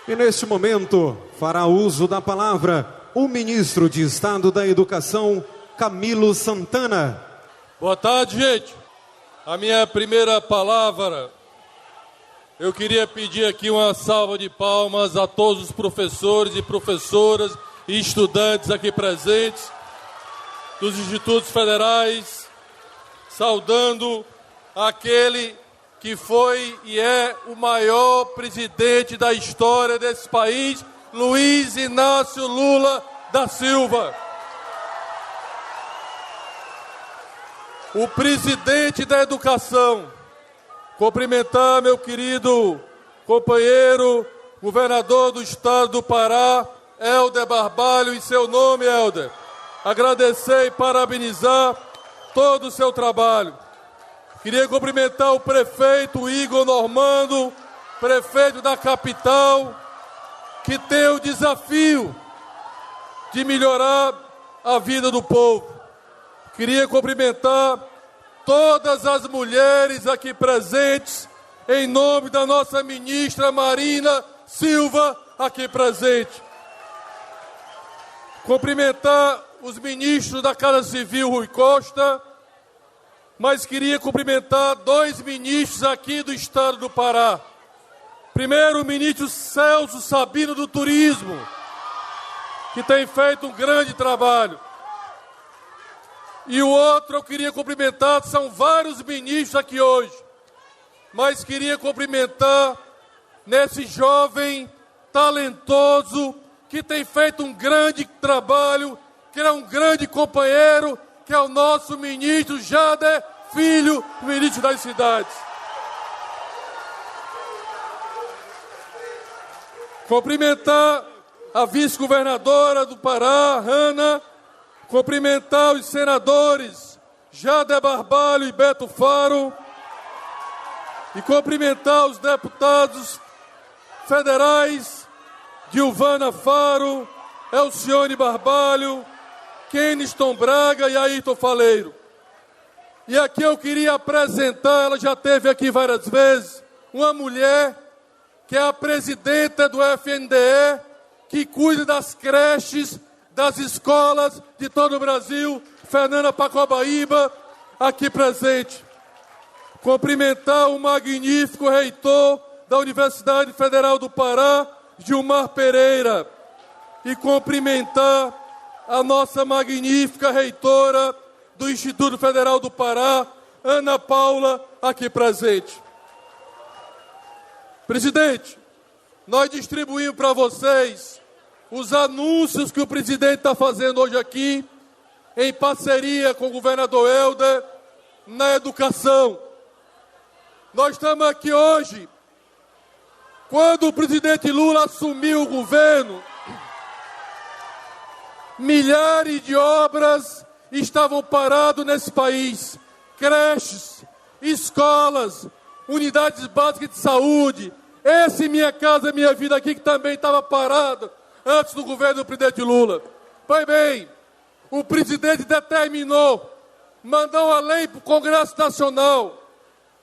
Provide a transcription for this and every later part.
E neste momento fará uso da palavra o ministro de Estado da Educação, Camilo Santana. Boa tarde, gente. A minha primeira palavra, eu queria pedir aqui uma salva de palmas a todos os professores e professoras e estudantes aqui presentes dos institutos federais, saudando aquele que foi e é o maior presidente da história desse país, Luiz Inácio Lula da Silva. O presidente da educação. Cumprimentar meu querido companheiro, governador do estado do Pará, Helder Barbalho, em seu nome, Helder. Agradecer e parabenizar todo o seu trabalho. Queria cumprimentar o prefeito Igor Normando, prefeito da capital, que tem o desafio de melhorar a vida do povo. Queria cumprimentar todas as mulheres aqui presentes, em nome da nossa ministra Marina Silva, aqui presente. Cumprimentar os ministros da Casa Civil, Rui Costa, mas queria cumprimentar dois ministros aqui do estado do Pará. Primeiro, o ministro Celso Sabino do Turismo, que tem feito um grande trabalho. E o outro eu queria cumprimentar, são vários ministros aqui hoje, mas queria cumprimentar nesse jovem talentoso que tem feito um grande trabalho, que é um grande companheiro, que é o nosso ministro Jader Filho, ministro das cidades. Cumprimentar a vice-governadora do Pará, Hanna, cumprimentar os senadores Jader Barbalho e Beto Faro, e cumprimentar os deputados federais Gilvana Faro, Elcione Barbalho, Keniston Braga e Ayrton Faleiro. E aqui eu queria apresentar, ela já esteve aqui várias vezes, uma mulher que é a presidenta do FNDE, que cuida das creches, das escolas de todo o Brasil, Fernanda Pacobaíba, aqui presente. Cumprimentar o magnífico reitor da Universidade Federal do Pará, Gilmar Pereira, e cumprimentar a nossa magnífica reitora do Instituto Federal do Pará, Ana Paula, aqui presente. Presidente, nós distribuímos para vocês os anúncios que o presidente está fazendo hoje aqui, em parceria com o governador Helder, na educação. Nós estamos aqui hoje, quando o presidente Lula assumiu o governo, milhares de obras estavam paradas nesse país. Creches, escolas, unidades básicas de saúde. Esse Minha Casa Minha Vida aqui, que também estava parado antes do governo do presidente Lula. Pois bem, o presidente determinou, mandou a lei para o Congresso Nacional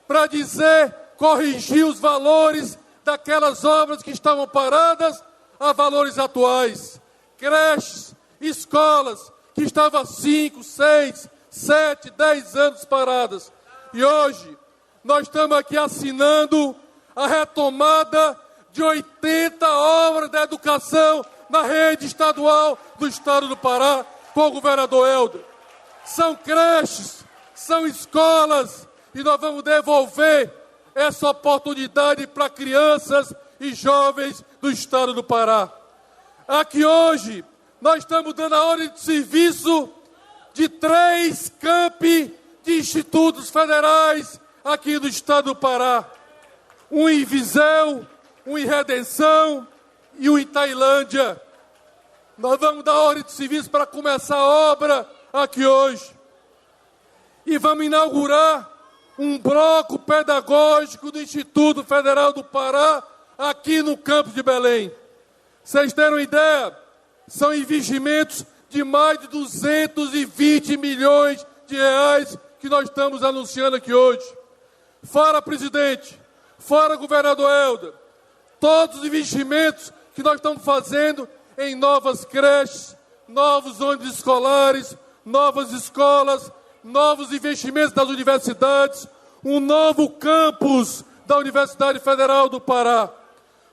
para dizer, corrigir os valores daquelas obras que estavam paradas a valores atuais. Creches, escolas que estavam há 5, 6, 7, 10 anos paradas. E hoje nós estamos aqui assinando a retomada de 80 obras da educação na rede estadual do estado do Pará, com o governador Helder. São creches, são escolas, e nós vamos devolver essa oportunidade para crianças e jovens do estado do Pará. Aqui hoje, nós estamos dando a ordem de serviço de 3 campi de institutos federais aqui do estado do Pará. Um em Viseu, um em Redenção e um em Tailândia. Nós vamos dar ordem de serviço para começar a obra aqui hoje. E vamos inaugurar um bloco pedagógico do Instituto Federal do Pará aqui no campus de Belém. Vocês terem uma ideia, são investimentos de mais de 220 milhões de reais que nós estamos anunciando aqui hoje. Fora, presidente, fora, governador Helder, todos os investimentos que nós estamos fazendo em novas creches, novos ônibus escolares, novas escolas, novos investimentos das universidades, um novo campus da Universidade Federal do Pará.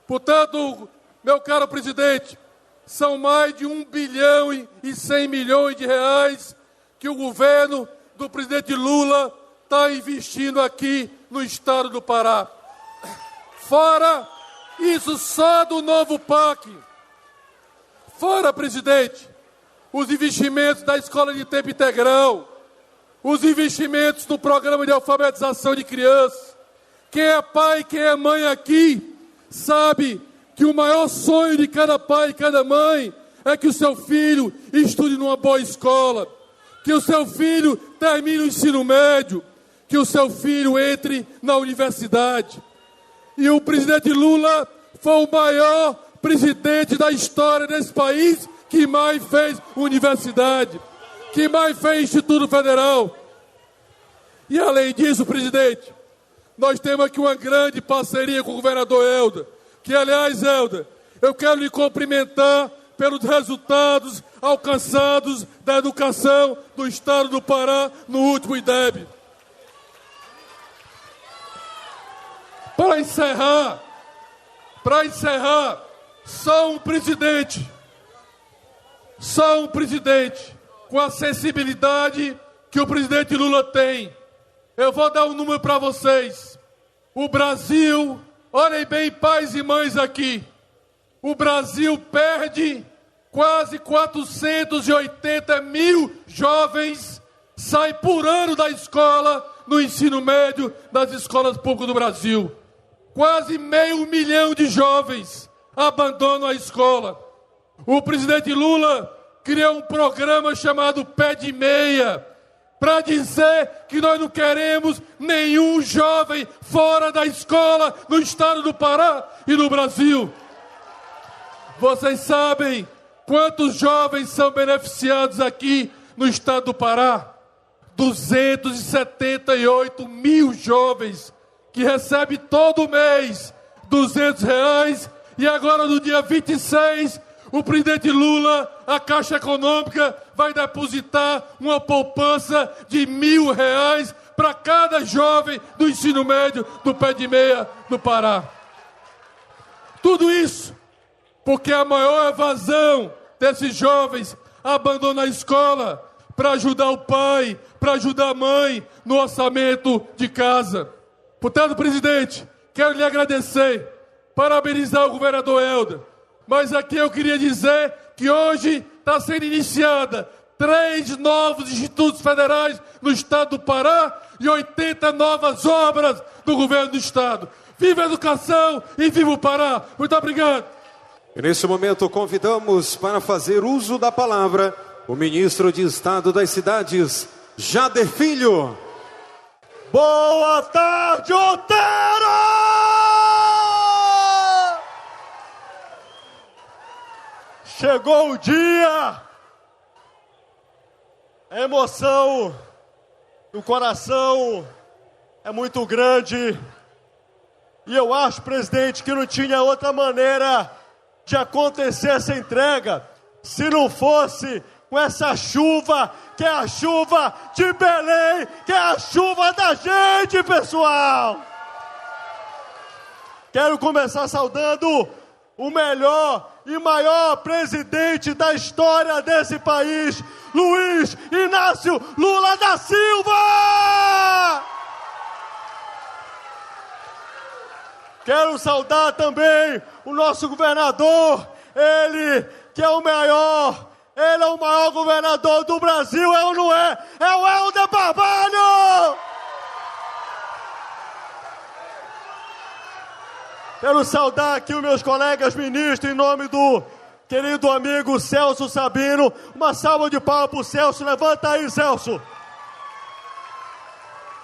Portanto, meu caro presidente, são mais de 1 bilhão e 100 milhões de reais que o governo do presidente Lula está investindo aqui no estado do Pará. Fora isso, só do novo PAC. Fora, presidente, os investimentos da escola de tempo integral, os investimentos no programa de alfabetização de crianças. Quem é pai, quem é mãe aqui, sabe que o maior sonho de cada pai e cada mãe é que o seu filho estude numa boa escola, que o seu filho termine o ensino médio, que o seu filho entre na universidade. E o presidente Lula foi o maior presidente da história desse país que mais fez universidade, que mais fez Instituto Federal. E além disso, presidente, nós temos aqui uma grande parceria com o governador Helder, que, aliás, Helder, eu quero lhe cumprimentar pelos resultados alcançados da educação do estado do Pará no último IDEB. Para encerrar, só um presidente com a sensibilidade que o presidente Lula tem. Eu vou dar um número para vocês. O Brasil, olhem bem, pais e mães aqui, o Brasil perde quase 480 mil jovens, saem por ano da escola, no ensino médio das escolas públicas do Brasil. Quase 500 mil de jovens abandonam a escola. O presidente Lula criou um programa chamado Pé de Meia, para dizer que nós não queremos nenhum jovem fora da escola no estado do Pará e no Brasil. Vocês sabem quantos jovens são beneficiados aqui no estado do Pará? 278 mil jovens que recebem todo mês R$200. E agora, no dia 26, o presidente Lula, a Caixa Econômica, vai depositar uma poupança de R$1.000 para cada jovem do ensino médio do Pé de Meia do Pará. Tudo isso porque a maior evasão desses jovens abandona a escola para ajudar o pai, para ajudar a mãe no orçamento de casa. Portanto, presidente, quero lhe agradecer, parabenizar o governador Helder, mas aqui eu queria dizer que hoje está sendo iniciada 3 novos institutos federais no estado do Pará e 80 novas obras do governo do estado. Viva a educação e viva o Pará! Muito obrigado! E nesse momento convidamos para fazer uso da palavra o ministro de Estado das Cidades, Jader Filho. Boa tarde, Otero! Chegou o dia, a emoção do coração é muito grande e eu acho, presidente, que não tinha outra maneira de acontecer essa entrega se não fosse com essa chuva, que é a chuva de Belém, que é a chuva da gente, pessoal! Quero começar saudando o melhor e maior presidente da história desse país, Luiz Inácio Lula da Silva! Quero saudar também o nosso governador, ele que é o maior, ele é o maior governador do Brasil, é ou não é? É o Helder Barbalho! Quero saudar aqui os meus colegas ministros, em nome do querido amigo Celso Sabino. Uma salva de palmas para o Celso. Levanta aí, Celso.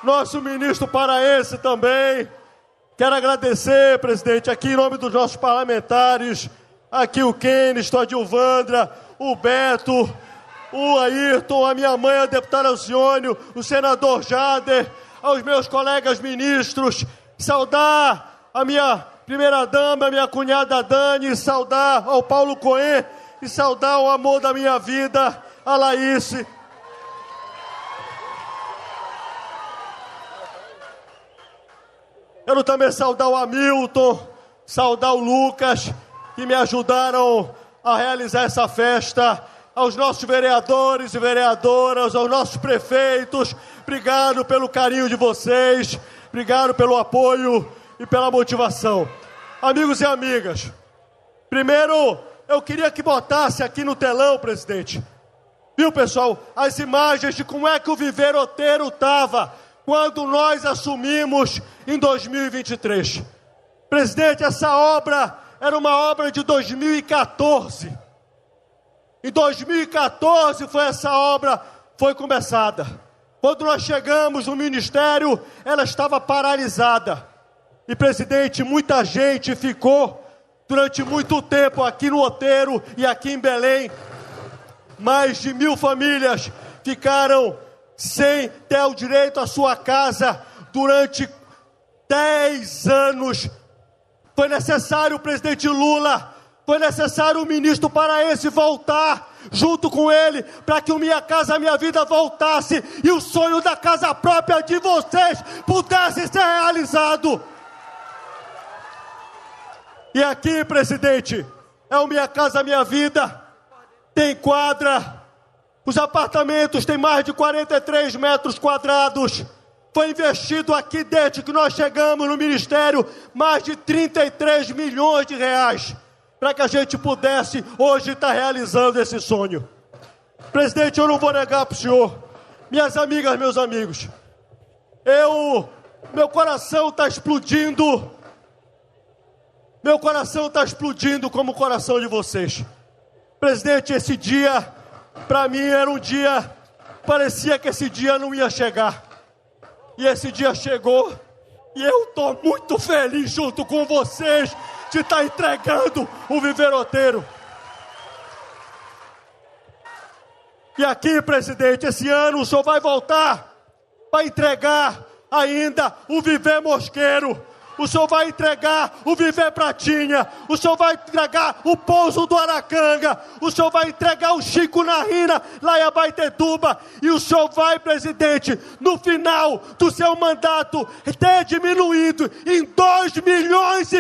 Nosso ministro paraense também. Quero agradecer, presidente, aqui em nome dos nossos parlamentares, aqui o Kênis, a Dilvandra, o Beto, o Ayrton, a minha mãe, a deputada Alcione, o senador Jader, aos meus colegas ministros, saudar a minha primeira-dama, minha cunhada Dani, saudar ao Paulo Cohen e saudar o amor da minha vida, a Laís. Quero também saudar o Hamilton, saudar o Lucas, que me ajudaram a realizar essa festa, aos nossos vereadores e vereadoras, aos nossos prefeitos, obrigado pelo carinho de vocês, obrigado pelo apoio e pela motivação. Amigos e amigas, primeiro eu queria que botasse aqui no telão, presidente, viu pessoal, as imagens de como é que o Viveroteiro estava quando nós assumimos em 2023. Presidente, essa obra era uma obra de 2014. Em 2014 essa obra foi começada. Quando nós chegamos no ministério, ela estava paralisada. E, presidente, muita gente ficou durante muito tempo aqui no Outeiro e aqui em Belém. Mais de 1.000 famílias ficaram sem ter o direito à sua casa durante 10 anos. Foi necessário o presidente Lula, foi necessário o ministro paraense voltar junto com ele, para que o Minha Casa Minha Vida voltasse e o sonho da casa própria de vocês pudesse ser realizado. E aqui, presidente, é o Minha Casa Minha Vida, tem quadra, os apartamentos têm mais de 43 metros quadrados, foi investido aqui desde que nós chegamos no ministério mais de 33 milhões de reais, para que a gente pudesse hoje estar realizando esse sonho. Presidente, eu não vou negar para o senhor, minhas amigas, meus amigos, meu coração está explodindo, como o coração de vocês. Presidente, esse dia, para mim era um dia, parecia que esse dia não ia chegar, e esse dia chegou, e eu estou muito feliz junto com vocês, de estar entregando o Viveroteiro. E aqui, presidente, esse ano o senhor vai voltar para entregar ainda o Viver Mosqueiro, o senhor vai entregar o Viver Pratinha, o senhor vai entregar o Pouso do Aracanga, o senhor vai entregar o Chico Narina, lá em Abaetetuba, e o senhor vai, presidente, no final do seu mandato, ter diminuído em 2,5 milhões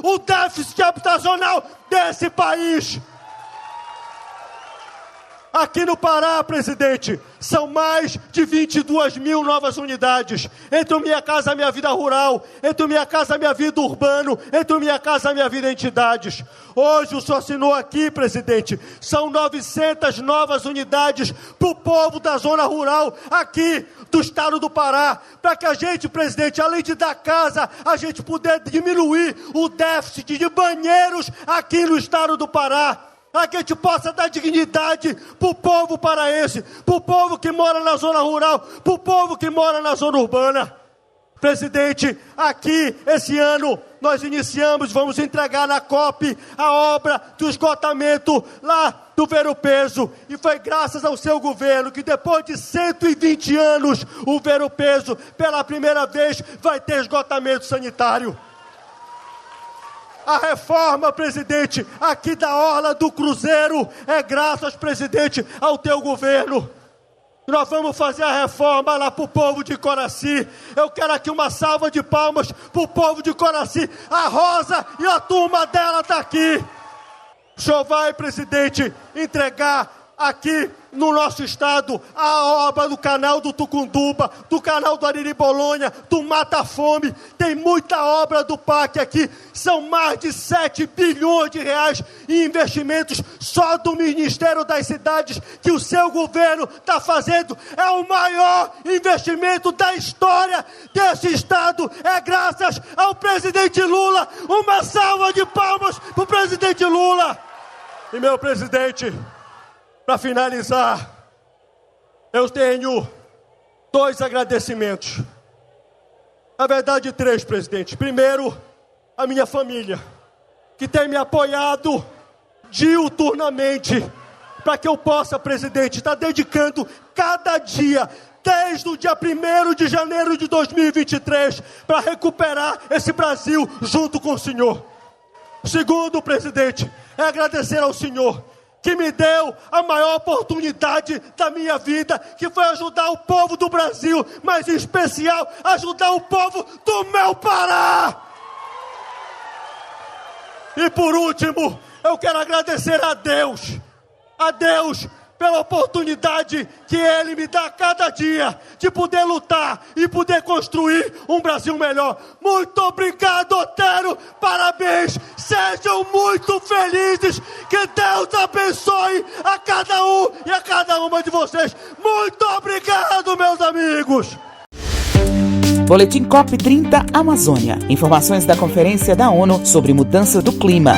o déficit habitacional desse país. Aqui no Pará, presidente, são mais de 22 mil novas unidades, entre o Minha Casa Minha Vida Rural, entre o Minha Casa Minha Vida Urbano, entre o Minha Casa Minha Vida Entidades. Hoje o senhor assinou aqui, presidente, são 900 novas unidades para o povo da zona rural, aqui do estado do Pará, para que a gente, presidente, além de dar casa, a gente puder diminuir o déficit de banheiros aqui no estado do Pará. Para que a gente possa dar dignidade para o povo paraense, para o povo que mora na zona rural, para o povo que mora na zona urbana. Presidente, aqui, esse ano, nós vamos entregar na COP a obra do esgotamento lá do Ver-o-Peso. E foi graças ao seu governo que depois de 120 anos, o Ver-o-Peso, pela primeira vez, vai ter esgotamento sanitário. A reforma, presidente, aqui da Orla do Cruzeiro, é graças, presidente, ao teu governo. Nós vamos fazer a reforma lá para o povo de Coraci. Eu quero aqui uma salva de palmas para o povo de Coraci. A Rosa e a turma dela está aqui. O senhor vai, presidente, entregar aqui no nosso estado a obra do canal do Tucunduba, do canal do Ariribolonha, do Mata Fome. Tem muita obra do PAC aqui, são mais de 7 bilhões de reais em investimentos só do Ministério das Cidades que o seu governo está fazendo. É o maior investimento da história desse estado, é graças ao presidente Lula. Uma salva de palmas para o presidente Lula. E meu presidente, para finalizar, eu tenho 2 agradecimentos. Na verdade, 3, presidente. Primeiro, a minha família, que tem me apoiado diuturnamente, para que eu possa, presidente, estar dedicando cada dia, desde o dia 1º de janeiro de 2023 para recuperar esse Brasil junto com o senhor. Segundo, presidente, é agradecer ao senhor que me deu a maior oportunidade da minha vida, que foi ajudar o povo do Brasil, mas em especial ajudar o povo do meu Pará. E por último, eu quero agradecer a Deus pela oportunidade que Ele me dá a cada dia de poder lutar e poder construir um Brasil melhor. Muito obrigado, Otero, parabéns, sejam muito felizes, que Deus abençoe a cada um e a cada uma de vocês. Muito obrigado, meus amigos. Boletim COP30 Amazônia. Informações da Conferência da ONU sobre Mudança do Clima.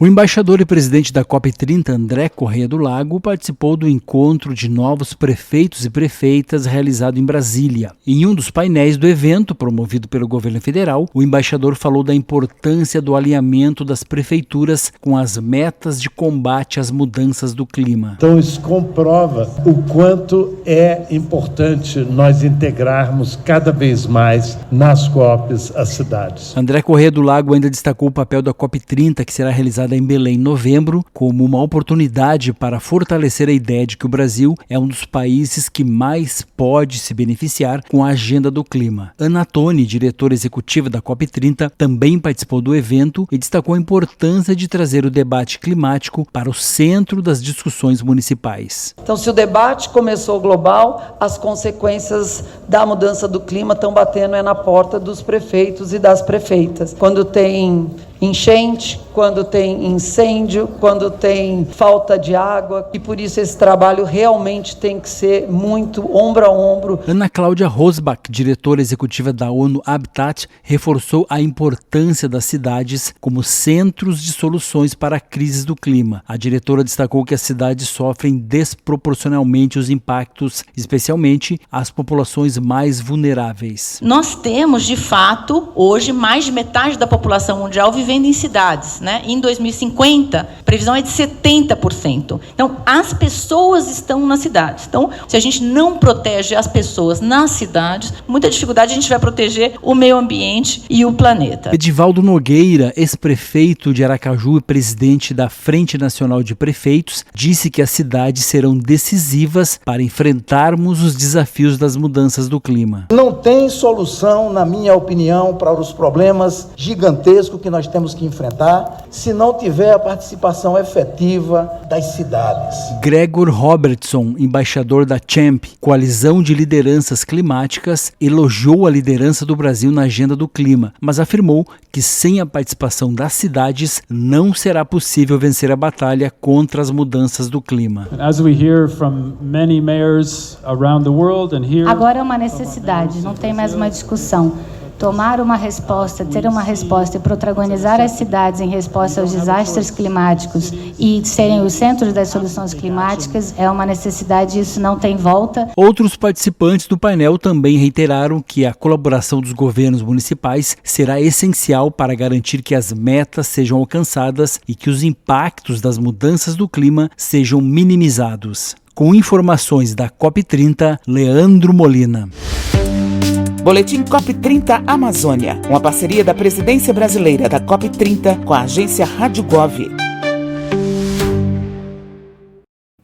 O embaixador e presidente da COP30, André Corrêa do Lago, participou do encontro de novos prefeitos e prefeitas realizado em Brasília. Em um dos painéis do evento, promovido pelo governo federal, o embaixador falou da importância do alinhamento das prefeituras com as metas de combate às mudanças do clima. Então isso comprova o quanto é importante nós integrarmos cada vez mais nas COPs as cidades. André Corrêa do Lago ainda destacou o papel da COP30, que será realizada em Belém em novembro, como uma oportunidade para fortalecer a ideia de que o Brasil é um dos países que mais pode se beneficiar com a agenda do clima. Ana Toni, diretora executiva da COP30, também participou do evento e destacou a importância de trazer o debate climático para o centro das discussões municipais. Então, se o debate começou global, as consequências da mudança do clima estão batendo na porta dos prefeitos e das prefeitas. Quando tem enchente, quando tem incêndio, quando tem falta de água, e por isso esse trabalho realmente tem que ser muito ombro a ombro. Ana Cláudia Rosbach, diretora executiva da ONU Habitat, reforçou a importância das cidades como centros de soluções para a crise do clima. A diretora destacou que as cidades sofrem desproporcionalmente os impactos, especialmente as populações mais vulneráveis. Nós temos, de fato, hoje, mais de metade da população mundial vivendo em cidades, né? Em 2050, a previsão é de 70%. Então, as pessoas estão nas cidades. Então, se a gente não protege as pessoas nas cidades, muita dificuldade a gente vai proteger o meio ambiente e o planeta. Edivaldo Nogueira, ex-prefeito de Aracaju e presidente da Frente Nacional de Prefeitos, disse que as cidades serão decisivas para enfrentarmos os desafios das mudanças do clima. Não tem solução, na minha opinião, para os problemas gigantescos que nós temos que enfrentar se não tiver a participação efetiva das cidades. Gregor Robertson, embaixador da CHAMP, Coalizão de Lideranças Climáticas, elogiou a liderança do Brasil na agenda do clima, mas afirmou que sem a participação das cidades não será possível vencer a batalha contra as mudanças do clima. Agora é uma necessidade, não tem mais uma discussão. Tomar uma resposta, ter uma resposta e protagonizar as cidades em resposta aos desastres climáticos e serem os centros das soluções climáticas é uma necessidade e isso não tem volta. Outros participantes do painel também reiteraram que a colaboração dos governos municipais será essencial para garantir que as metas sejam alcançadas e que os impactos das mudanças do clima sejam minimizados. Com informações da COP30, Leandro Molina. Boletim COP30 Amazônia, uma parceria da Presidência Brasileira da COP30 com a agência Rádio Gov.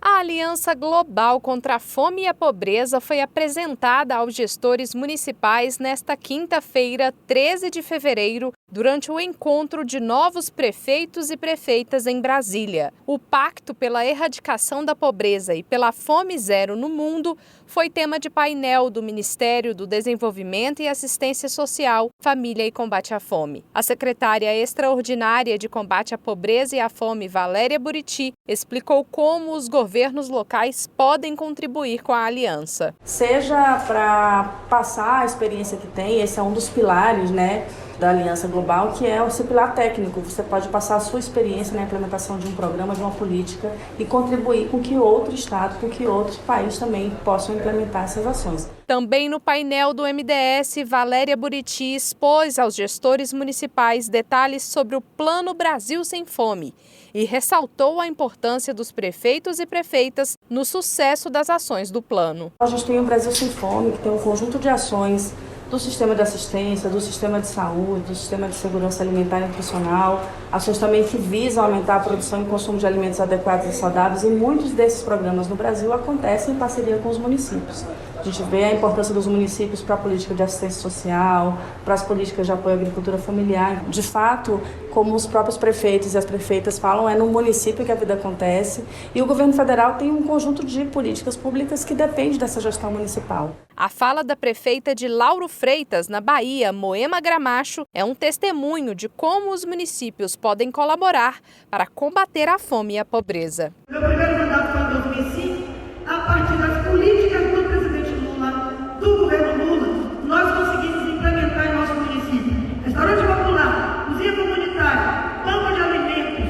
A Aliança Global contra a Fome e a Pobreza foi apresentada aos gestores municipais nesta quinta-feira, 13 de fevereiro, durante o encontro de novos prefeitos e prefeitas em Brasília. O Pacto pela Erradicação da Pobreza e pela Fome Zero no Mundo foi tema de painel do Ministério do Desenvolvimento e Assistência Social, Família e Combate à Fome. A secretária extraordinária de Combate à Pobreza e à Fome, Valéria Buriti, explicou como os governos locais podem contribuir com a aliança. Seja para passar a experiência que tem, esse é um dos pilares, né? da Aliança Global, que é o pilar técnico. Você pode passar a sua experiência na implementação de um programa, de uma política e contribuir com que outro estado, com que outros países também possam implementar essas ações. Também no painel do MDS, Valéria Buriti expôs aos gestores municipais detalhes sobre o Plano Brasil Sem Fome e ressaltou a importância dos prefeitos e prefeitas no sucesso das ações do plano. A gente tem o Brasil Sem Fome, que tem um conjunto de ações do sistema de assistência, do sistema de saúde, do sistema de segurança alimentar e nutricional, ações também que visam aumentar a produção e consumo de alimentos adequados e saudáveis, e muitos desses programas no Brasil acontecem em parceria com os municípios. A gente vê a importância dos municípios para a política de assistência social, para as políticas de apoio à agricultura familiar. De fato, como os próprios prefeitos e as prefeitas falam, é no município que a vida acontece, e o governo federal tem um conjunto de políticas públicas que depende dessa gestão municipal. A fala da prefeita de Lauro Freitas, na Bahia, Moema Gramacho, é um testemunho de como os municípios podem colaborar para combater a fome e a pobreza. Meu primeiro mandato foi em 2005, a partir das políticas do presidente Lula, do governo Lula, nós conseguimos implementar em nosso município restaurante popular, cozinha comunitária, banco de alimentos,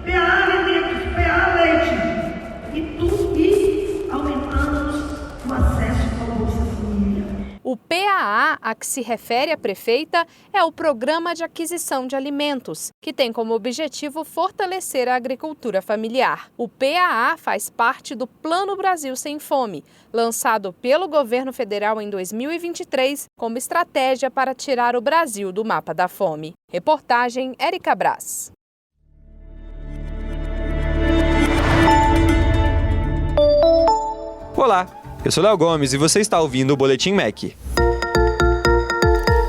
PA alimentos, PA leite e tudo, e aumentamos o acesso ao Bolsa Família. O PAA, a que se refere a prefeita, é o Programa de Aquisição de Alimentos, que tem como objetivo fortalecer a agricultura familiar. O PAA faz parte do Plano Brasil Sem Fome, lançado pelo governo federal em 2023 como estratégia para tirar o Brasil do mapa da fome. Reportagem Érica Braz. Olá, eu sou Léo Gomes e você está ouvindo o Boletim MEC.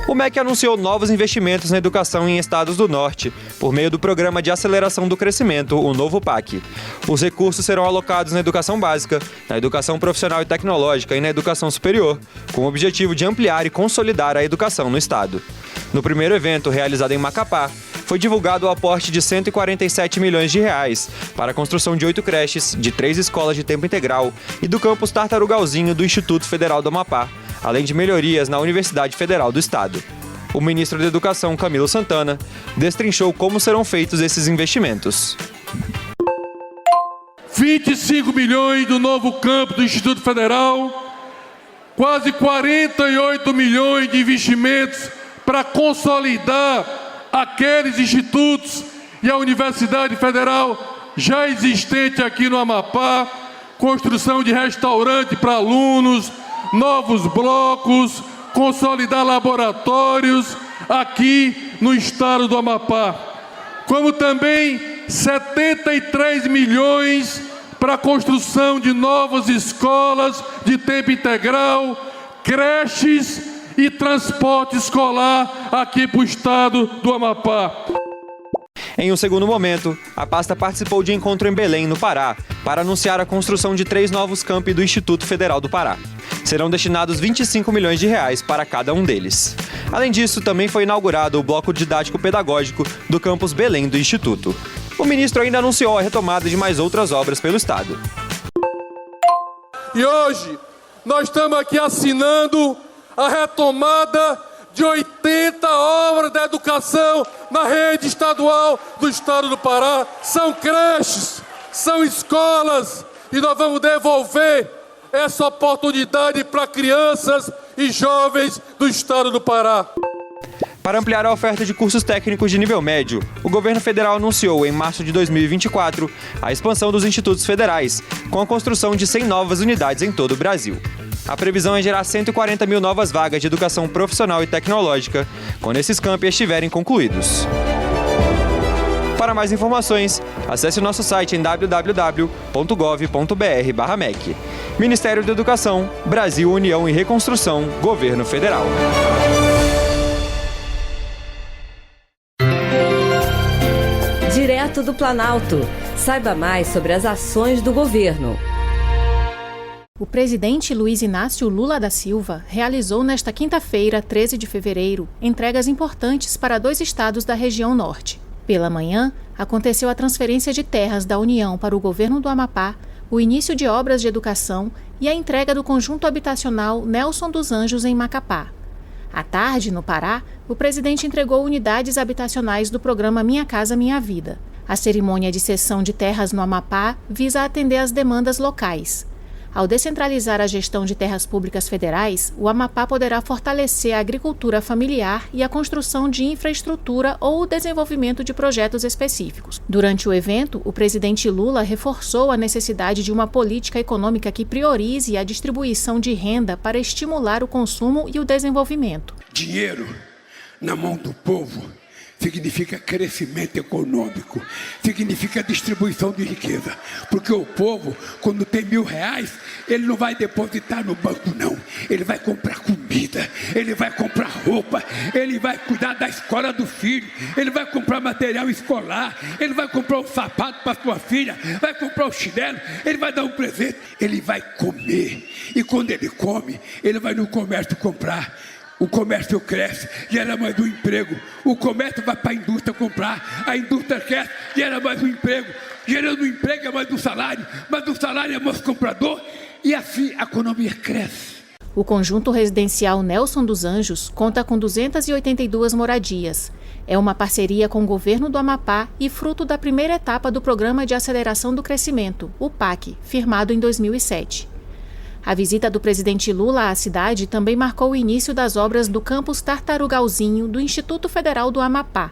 O MEC anunciou novos investimentos na educação em estados do Norte, por meio do Programa de Aceleração do Crescimento, o novo PAC. Os recursos serão alocados na educação básica, na educação profissional e tecnológica e na educação superior, com o objetivo de ampliar e consolidar a educação no estado. No primeiro evento, realizado em Macapá, foi divulgado o aporte de R$ 147 milhões para a construção de 8 creches, de 3 escolas de tempo integral e do campus Tartarugalzinho do Instituto Federal do Amapá, além de melhorias na Universidade Federal do Estado. O ministro da Educação, Camilo Santana, destrinchou como serão feitos esses investimentos. 25 milhões do novo campus do Instituto Federal, quase 48 milhões de investimentos para consolidar aqueles institutos e a Universidade Federal já existente aqui no Amapá, construção de restaurante para alunos, novos blocos, consolidar laboratórios aqui no estado do Amapá. Como também 73 milhões para a construção de novas escolas de tempo integral, creches e transporte escolar aqui para o estado do Amapá. Em um segundo momento, a pasta participou de encontro em Belém, no Pará, para anunciar a construção de 3 novos campi do Instituto Federal do Pará. Serão destinados R$ 25 milhões para cada um deles. Além disso, também foi inaugurado o bloco didático-pedagógico do campus Belém do Instituto. O ministro ainda anunciou a retomada de mais outras obras pelo estado. E hoje, nós estamos aqui assinando a retomada de 80 obras da educação na rede estadual do estado do Pará. São creches, são escolas, e nós vamos devolver essa oportunidade para crianças e jovens do estado do Pará. Para ampliar a oferta de cursos técnicos de nível médio, o governo federal anunciou em março de 2024 a expansão dos institutos federais, com a construção de 100 novas unidades em todo o Brasil. A previsão é gerar 140 mil novas vagas de educação profissional e tecnológica, quando esses campi estiverem concluídos. Para mais informações, acesse o nosso site em www.gov.br/MEC. Ministério da Educação, Brasil, União e Reconstrução, Governo Federal. Direto do Planalto. Saiba mais sobre as ações do governo. O presidente Luiz Inácio Lula da Silva realizou nesta quinta-feira, 13 de fevereiro, entregas importantes para 2 estados da região norte. Pela manhã, aconteceu a transferência de terras da União para o governo do Amapá, o início de obras de educação e a entrega do conjunto habitacional Nelson dos Anjos em Macapá. À tarde, no Pará, o presidente entregou unidades habitacionais do programa Minha Casa Minha Vida. A cerimônia de cessão de terras no Amapá visa atender às demandas locais. Ao descentralizar a gestão de terras públicas federais, o Amapá poderá fortalecer a agricultura familiar e a construção de infraestrutura ou o desenvolvimento de projetos específicos. Durante o evento, o presidente Lula reforçou a necessidade de uma política econômica que priorize a distribuição de renda para estimular o consumo e o desenvolvimento. Dinheiro na mão do povo significa crescimento econômico, significa distribuição de riqueza, porque o povo, quando tem R$1.000, ele não vai depositar no banco não, ele vai comprar comida, ele vai comprar roupa, ele vai cuidar da escola do filho, ele vai comprar material escolar, ele vai comprar um sapato para sua filha, vai comprar um chinelo, ele vai dar um presente, ele vai comer, e quando ele come, ele vai no comércio comprar. O comércio cresce, gera mais um emprego. O comércio vai para a indústria comprar. A indústria cresce, gera mais um emprego. Gerando um emprego é mais um salário. Mas o salário é mais comprador. E assim a economia cresce. O conjunto residencial Nelson dos Anjos conta com 282 moradias. É uma parceria com o governo do Amapá e fruto da primeira etapa do Programa de Aceleração do Crescimento, o PAC, firmado em 2007. A visita do presidente Lula à cidade também marcou o início das obras do campus Tartarugalzinho do Instituto Federal do Amapá.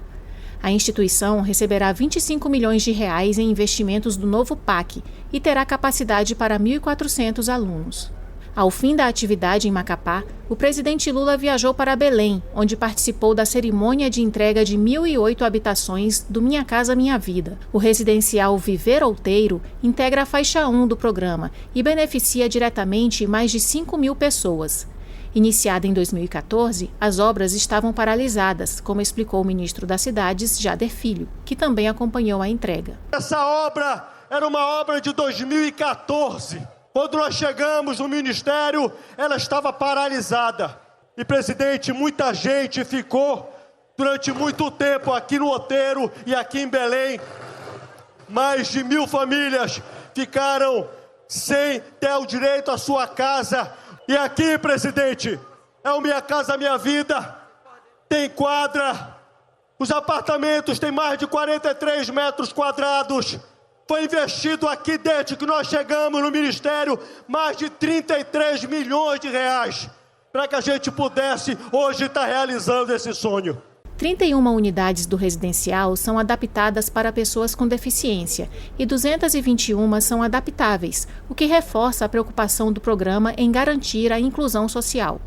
A instituição receberá R$25 milhões em investimentos do novo PAC e terá capacidade para 1.400 alunos. Ao fim da atividade em Macapá, o presidente Lula viajou para Belém, onde participou da cerimônia de entrega de 1.008 habitações do Minha Casa Minha Vida. O residencial Viver Outeiro integra a faixa 1 do programa e beneficia diretamente mais de 5.000 pessoas. Iniciada em 2014, as obras estavam paralisadas, como explicou o ministro das Cidades, Jader Filho, que também acompanhou a entrega. Essa obra era uma obra de 2014. Quando nós chegamos no Ministério, ela estava paralisada. E, presidente, muita gente ficou durante muito tempo aqui no Outeiro e aqui em Belém. Mais de 1.000 famílias ficaram sem ter o direito à sua casa. E aqui, presidente, é o Minha Casa Minha Vida. Tem quadra. Os apartamentos têm mais de 43 metros quadrados. Foi investido aqui desde que nós chegamos no Ministério mais de R$33 milhões para que a gente pudesse hoje estar realizando esse sonho. 31 unidades do residencial são adaptadas para pessoas com deficiência e 221 são adaptáveis, o que reforça a preocupação do programa em garantir a inclusão social.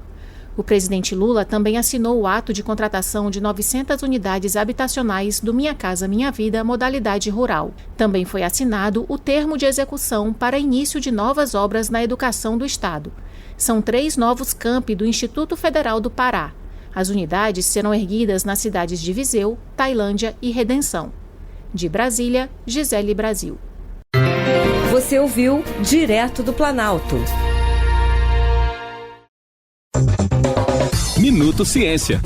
O presidente Lula também assinou o ato de contratação de 900 unidades habitacionais do Minha Casa Minha Vida, modalidade rural. Também foi assinado o termo de execução para início de novas obras na educação do Estado. São 3 novos campi do Instituto Federal do Pará. As unidades serão erguidas nas cidades de Viseu, Tailândia e Redenção. De Brasília, Gisele Brasil. Você ouviu Direto do Planalto. Minuto Ciência.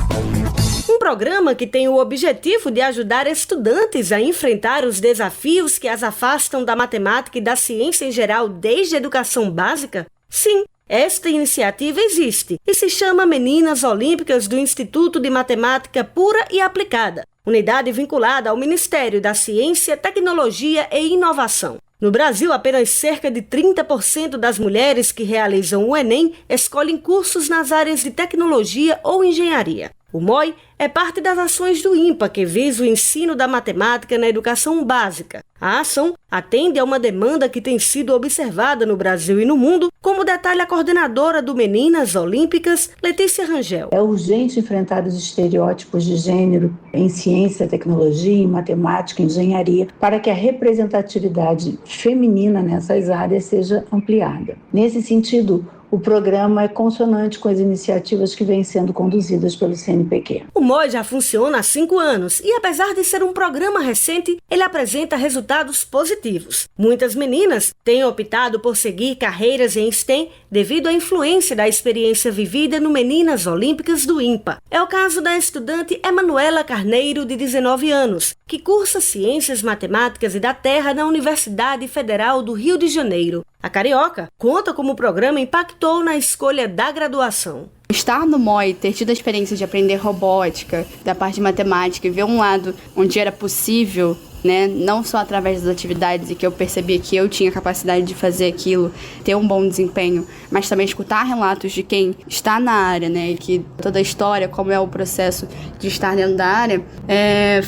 Um programa que tem o objetivo de ajudar estudantes a enfrentar os desafios que as afastam da matemática e da ciência em geral desde a educação básica? Sim, esta iniciativa existe e se chama Meninas Olímpicas do Instituto de Matemática Pura e Aplicada, unidade vinculada ao Ministério da Ciência, Tecnologia e Inovação. No Brasil, apenas cerca de 30% das mulheres que realizam o Enem escolhem cursos nas áreas de tecnologia ou engenharia. O MOI é parte das ações do INPA, que visa o ensino da matemática na educação básica. A ação atende a uma demanda que tem sido observada no Brasil e no mundo, como detalha a coordenadora do Meninas Olímpicas, Letícia Rangel. É urgente enfrentar os estereótipos de gênero em ciência, tecnologia, em matemática, engenharia, para que a representatividade feminina nessas áreas seja ampliada. Nesse sentido, o programa é consonante com as iniciativas que vêm sendo conduzidas pelo CNPq. O MOI já funciona há 5 anos e, apesar de ser um programa recente, ele apresenta resultados positivos. Muitas meninas têm optado por seguir carreiras em STEM devido à influência da experiência vivida no Meninas Olímpicas do INPA. É o caso da estudante Emanuela Carneiro, de 19 anos, que cursa Ciências Matemáticas e da Terra na Universidade Federal do Rio de Janeiro. A carioca conta como o programa impactou na escolha da graduação. estar no MOI, ter tido a experiência de aprender robótica, da parte de matemática e ver um lado onde era possível, né, não só através das atividades e que eu percebia que eu tinha capacidade de fazer aquilo, ter um bom desempenho, mas também escutar relatos de quem está na área, né, e que toda a história, como é o processo de estar dentro da área,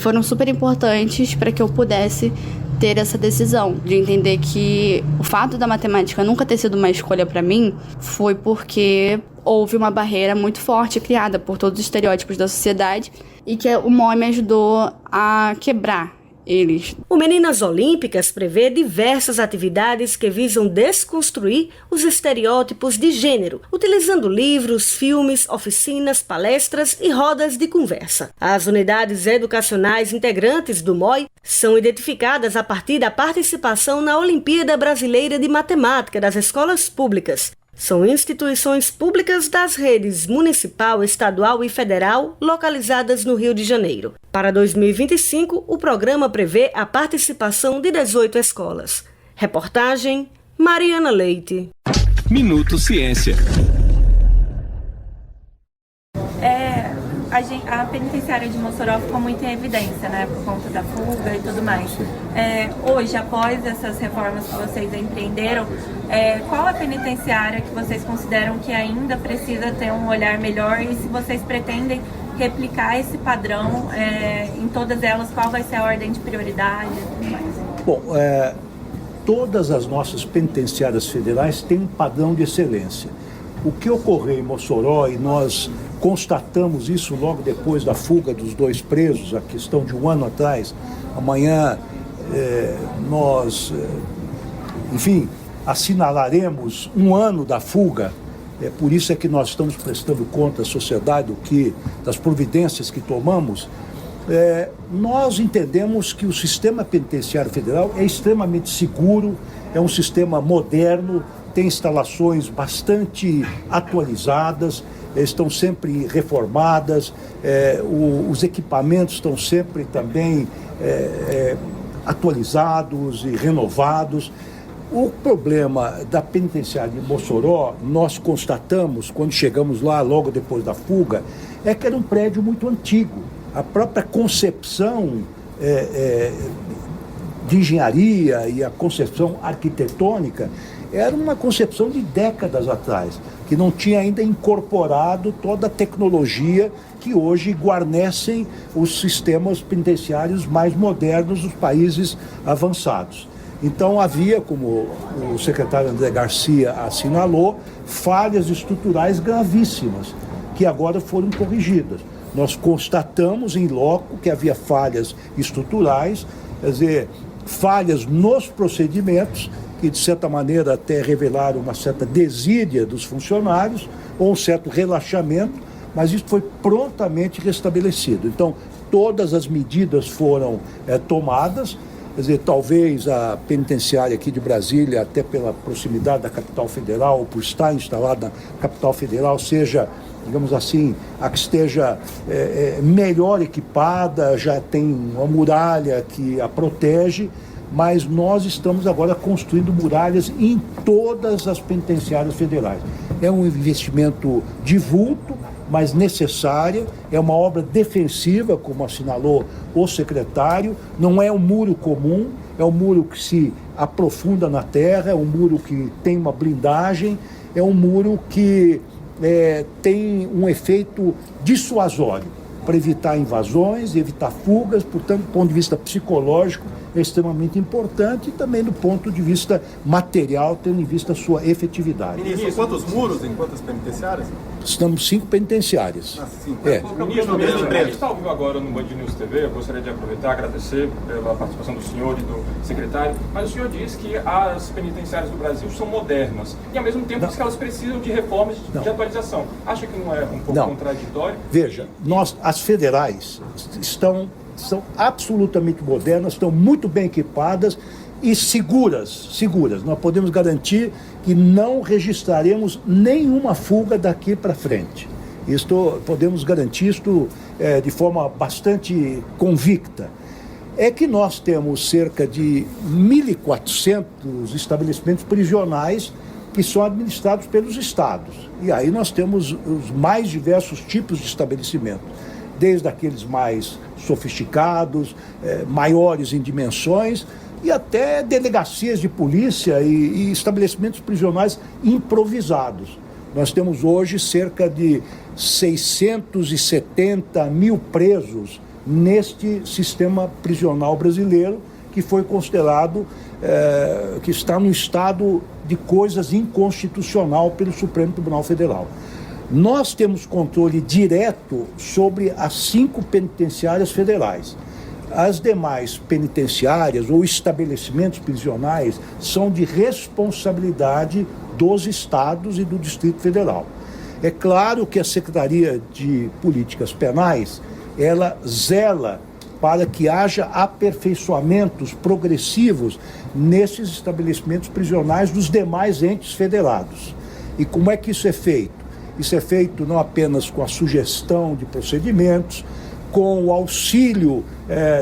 foram super importantes para que eu pudesse ter essa decisão, de entender que o fato da matemática nunca ter sido uma escolha para mim foi porque houve uma barreira muito forte criada por todos os estereótipos da sociedade e que o MOI me ajudou a quebrar eles. O Meninas Olímpicas prevê diversas atividades que visam desconstruir os estereótipos de gênero, utilizando livros, filmes, oficinas, palestras e rodas de conversa. As unidades educacionais integrantes do MOI são identificadas a partir da participação na Olimpíada Brasileira de Matemática das escolas públicas. São instituições públicas das redes municipal, estadual e federal localizadas no Rio de Janeiro. Para 2025, o programa prevê a participação de 18 escolas. Reportagem, Mariana Leite. Minuto Ciência. A penitenciária de Mossoró ficou muito em evidência, né, por conta da fuga e tudo mais. Hoje, após essas reformas que vocês empreenderam, qual a penitenciária que vocês consideram que ainda precisa ter um olhar melhor e se vocês pretendem replicar esse padrão em todas elas, qual vai ser a ordem de prioridade e tudo mais? Bom, todas as nossas penitenciárias federais têm um padrão de excelência. O que ocorreu em Mossoró, e nós constatamos isso logo depois da fuga dos 2 presos, a questão de 1 ano atrás. Amanhã nós, assinalaremos 1 ano da fuga. Por isso é que nós estamos prestando conta à sociedade das providências que tomamos. Nós entendemos que o sistema penitenciário federal é extremamente seguro, é um sistema moderno, tem instalações bastante atualizadas, estão sempre reformadas, os equipamentos estão sempre também atualizados e renovados. O problema da penitenciária de Mossoró, nós constatamos, quando chegamos lá, logo depois da fuga, é que era um prédio muito antigo. A própria concepção de engenharia e a concepção arquitetônica era uma concepção de décadas atrás, que não tinha ainda incorporado toda a tecnologia que hoje guarnecem os sistemas penitenciários mais modernos dos países avançados. Então havia, como o secretário André Garcia assinalou, falhas estruturais gravíssimas, que agora foram corrigidas. Nós constatamos em loco que havia falhas estruturais, quer dizer, falhas nos procedimentos, que de certa maneira até revelaram uma certa desídia dos funcionários, ou um certo relaxamento, mas isso foi prontamente restabelecido. Então, todas as medidas foram tomadas, quer dizer, talvez a penitenciária aqui de Brasília, até pela proximidade da capital federal, ou por estar instalada na capital federal, seja, digamos assim, a que esteja melhor equipada, já tem uma muralha que a protege, mas nós estamos agora construindo muralhas em todas as penitenciárias federais. É um investimento de vulto, mas necessária, é uma obra defensiva, como assinalou o secretário, não é um muro comum, é um muro que se aprofunda na terra, é um muro que tem uma blindagem, é um muro que tem um efeito dissuasório para evitar invasões, evitar fugas, portanto, do ponto de vista psicológico, é extremamente importante e também do ponto de vista material, tendo em vista a sua efetividade. Ministro, quantos muros em quantas penitenciárias? Estamos 5 penitenciárias. Ministro, a gente está ao vivo agora no Band News TV, eu gostaria de aproveitar e agradecer pela participação do senhor e do secretário, mas o senhor diz que as penitenciárias do Brasil são modernas e ao mesmo tempo diz que elas precisam de reformas de atualização. Acha que não é um pouco contraditório? Veja, as federais são absolutamente modernas, estão muito bem equipadas e seguras. Nós podemos garantir que não registraremos nenhuma fuga daqui para frente. Podemos garantir isto de forma bastante convicta. É que nós temos cerca de 1.400 estabelecimentos prisionais que são administrados pelos estados. E aí nós temos os mais diversos tipos de estabelecimento, desde aqueles mais sofisticados, maiores em dimensões, e até delegacias de polícia e estabelecimentos prisionais improvisados. Nós temos hoje cerca de 670 mil presos neste sistema prisional brasileiro, que foi considerado que está no estado de coisas inconstitucional pelo Supremo Tribunal Federal. Nós temos controle direto sobre as 5 penitenciárias federais. As demais penitenciárias ou estabelecimentos prisionais são de responsabilidade dos estados e do Distrito Federal. É claro que a Secretaria de Políticas Penais, ela zela para que haja aperfeiçoamentos progressivos nesses estabelecimentos prisionais dos demais entes federados. E como é que isso é feito? Isso é feito não apenas com a sugestão de procedimentos, com o auxílio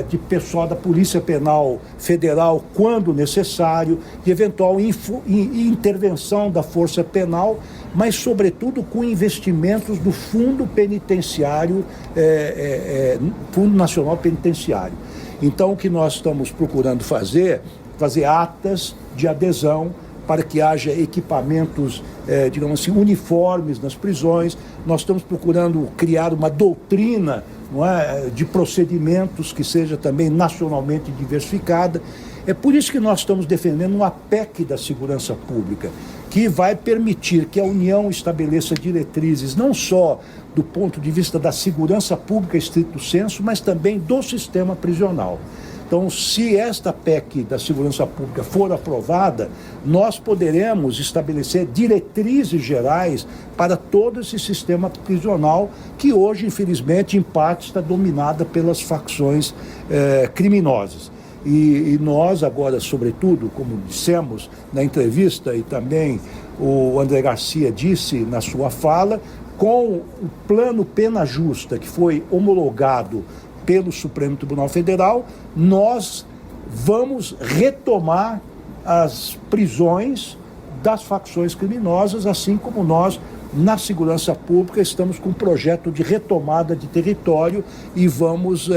de pessoal da Polícia Penal Federal quando necessário, de eventual intervenção da Força Penal, mas, sobretudo, com investimentos do Fundo Penitenciário, Fundo Nacional Penitenciário. Então, o que nós estamos procurando fazer atas de adesão para que haja equipamentos, digamos assim, uniformes nas prisões. Nós estamos procurando criar uma doutrina, não é, de procedimentos que seja também nacionalmente diversificada. É por isso que nós estamos defendendo uma PEC da segurança pública, que vai permitir que a União estabeleça diretrizes não só do ponto de vista da segurança pública estrito sensu, mas também do sistema prisional. Então, se esta PEC da segurança pública for aprovada, nós poderemos estabelecer diretrizes gerais para todo esse sistema prisional que hoje, infelizmente, em parte está dominada pelas facções criminosas. E nós agora, sobretudo, como dissemos na entrevista e também o André Garcia disse na sua fala, com o plano Pena Justa que foi homologado pelo Supremo Tribunal Federal, nós vamos retomar as prisões das facções criminosas, assim como nós, na segurança pública, estamos com um projeto de retomada de território e vamos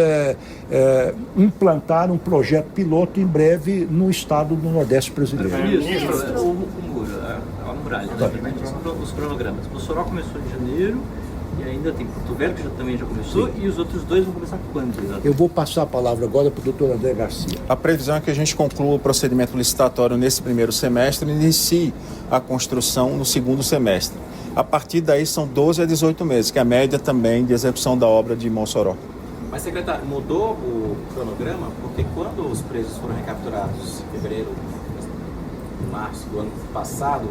implantar um projeto piloto em breve no estado do Nordeste brasileiro. A muralha, os cronogramas. O Mossoró começou em janeiro, e ainda tem Porto Velho, que também já começou. Sim. E os outros dois vão começar quando, exatamente? Eu vou passar a palavra agora para o doutor André Garcia. A previsão é que a gente conclua o procedimento licitatório nesse primeiro semestre e inicie a construção no segundo semestre. A partir daí são 12 a 18 meses, que é a média também de execução da obra de Mossoró. Mas, secretário, mudou o cronograma? Porque quando os presos foram recapturados em fevereiro, março do ano passado,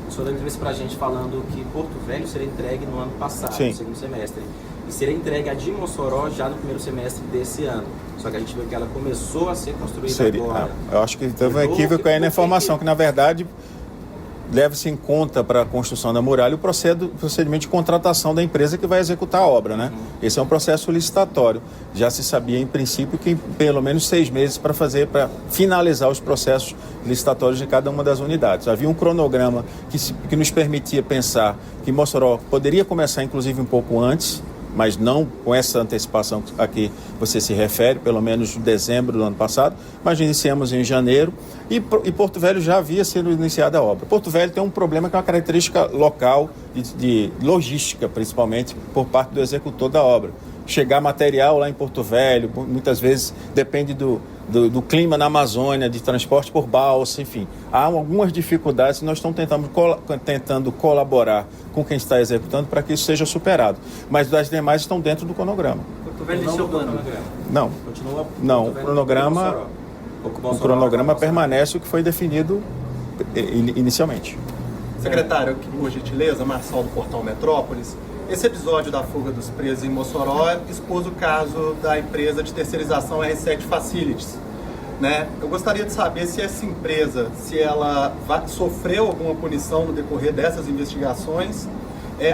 o senhor deu entrevista para a gente falando que Porto Velho seria entregue no ano passado, no segundo semestre. E seria entregue a de Mossoró já no primeiro semestre desse ano. Só que a gente viu que ela começou a ser construída agora. Eu acho que teve um equívoco aí na informação, que na verdade leva-se em conta para a construção da muralha o procedimento de contratação da empresa que vai executar a obra, né? Esse é um processo licitatório. Já se sabia, em princípio, que pelo menos 6 meses para finalizar os processos licitatórios de cada uma das unidades. Havia um cronograma que nos permitia pensar que Mossoró poderia começar, inclusive, um pouco antes, mas não com essa antecipação a que você se refere, pelo menos em dezembro do ano passado, mas iniciamos em janeiro e Porto Velho já havia sido iniciada a obra. Porto Velho tem um problema que é uma característica local de logística, principalmente por parte do executor da obra. Chegar material lá em Porto Velho, muitas vezes depende do clima na Amazônia, de transporte por balsa, enfim. Há algumas dificuldades e nós estamos tentando colaborar com quem está executando para que isso seja superado. Mas as demais estão dentro do cronograma. Porto Velho iniciou quando? Não. Continua não, o cronograma permanece o que foi definido inicialmente. Secretário, aqui por gentileza, Marçal do Portal Metrópolis. Esse episódio da fuga dos presos em Mossoró expôs o caso da empresa de terceirização R7 Facilities, né? Eu gostaria de saber se essa empresa, se ela sofreu alguma punição no decorrer dessas investigações.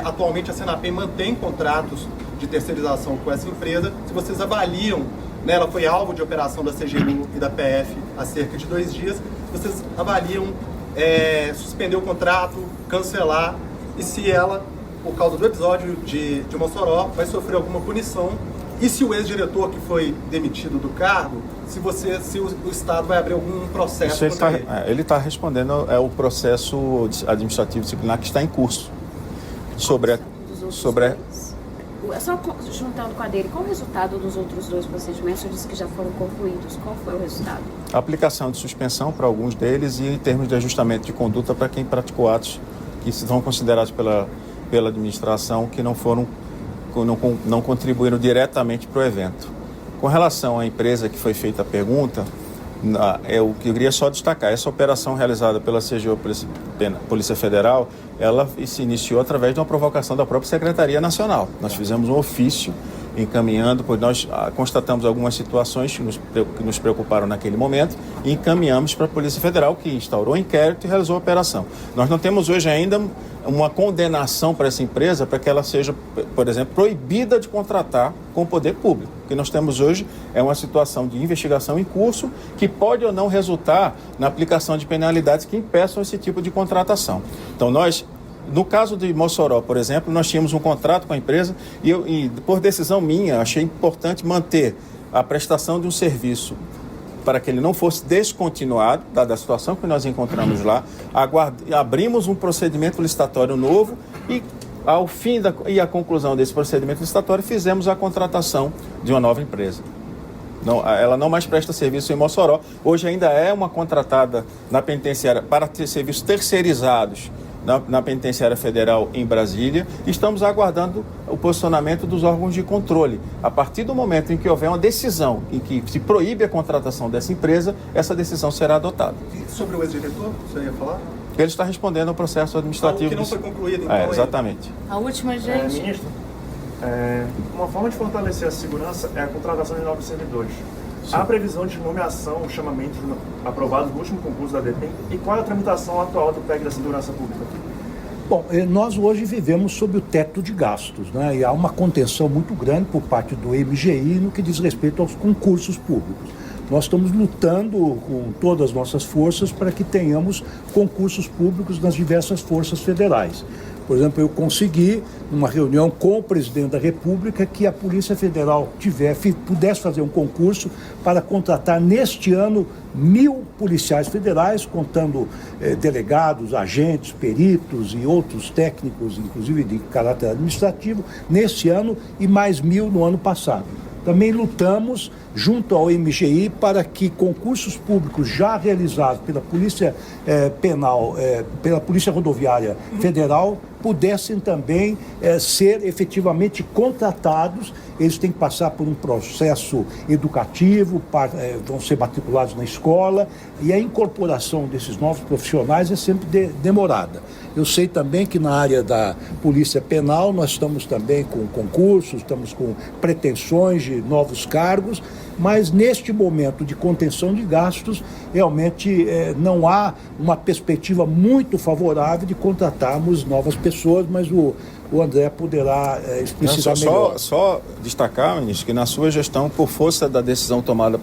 Atualmente a Senapem mantém contratos de terceirização com essa empresa. Se vocês avaliam, né, ela foi alvo de operação da CGU e da PF há cerca de 2 dias, vocês avaliam suspender o contrato, cancelar, e se ela, por causa do episódio de Mossoró, vai sofrer alguma punição, e se o ex-diretor que foi demitido do cargo, se o Estado vai abrir algum processo contra ele. Ele está respondendo o processo administrativo disciplinar que está em curso. Só juntando com a dele, qual o resultado dos outros 2 procedimentos? Você disse que já foram concluídos. Qual foi o resultado? A aplicação de suspensão para alguns deles e em termos de ajustamento de conduta para quem praticou atos que são considerados pela administração que não contribuíram diretamente para o evento. Com relação à empresa que foi feita a pergunta, o que eu queria só destacar, essa operação realizada pela CGO, Polícia Federal, ela se iniciou através de uma provocação da própria Secretaria Nacional. Nós fizemos um ofício encaminhando, pois nós constatamos algumas situações que nos preocuparam naquele momento e encaminhamos para a Polícia Federal, que instaurou o inquérito e realizou a operação. Nós não temos hoje ainda uma condenação para essa empresa para que ela seja, por exemplo, proibida de contratar com o poder público. O que nós temos hoje é uma situação de investigação em curso que pode ou não resultar na aplicação de penalidades que impeçam esse tipo de contratação. Então no caso de Mossoró, por exemplo, nós tínhamos um contrato com a empresa e por decisão minha, achei importante manter a prestação de um serviço para que ele não fosse descontinuado, dada a situação que nós encontramos lá. Abrimos um procedimento licitatório novo e, ao fim e à conclusão desse procedimento licitatório, fizemos a contratação de uma nova empresa. Ela não mais presta serviço em Mossoró. Hoje ainda é uma contratada na penitenciária para ter serviços terceirizados na Penitenciária Federal em Brasília. Estamos aguardando o posicionamento dos órgãos de controle. A partir do momento em que houver uma decisão em que se proíbe a contratação dessa empresa, essa decisão será adotada. E sobre o ex-diretor, você ia falar? Ele está respondendo ao processo administrativo. Que não foi concluído, então. Exatamente. A última, gente. Ministro, uma forma de fortalecer a segurança é a contratação de novos servidores. Sim. Há previsão de nomeação ou chamamento aprovados no último concurso da DEPEN? E qual é a tramitação atual do PEC da Segurança Pública? Bom, nós hoje vivemos sob o teto de gastos, né? E há uma contenção muito grande por parte do MGI no que diz respeito aos concursos públicos. Nós estamos lutando com todas as nossas forças para que tenhamos concursos públicos nas diversas forças federais. Por exemplo, eu consegui, numa reunião com o presidente da República, que a Polícia Federal pudesse fazer um concurso para contratar neste ano 1.000 policiais federais, contando delegados, agentes, peritos e outros técnicos, inclusive de caráter administrativo, neste ano e mais 1.000 no ano passado. Também lutamos junto ao MGI para que concursos públicos já realizados pela Polícia Penal, pela Polícia Rodoviária Federal, pudessem também ser efetivamente contratados. Eles têm que passar por um processo educativo, vão ser matriculados na escola, e a incorporação desses novos profissionais é sempre demorada. Eu sei também que na área da Polícia Penal nós estamos também com concursos, estamos com pretensões de novos cargos, mas neste momento de contenção de gastos, realmente não há uma perspectiva muito favorável de contratarmos novas pessoas, mas o André poderá explicitar melhor. Só destacar, ministro, que na sua gestão, por força da decisão tomada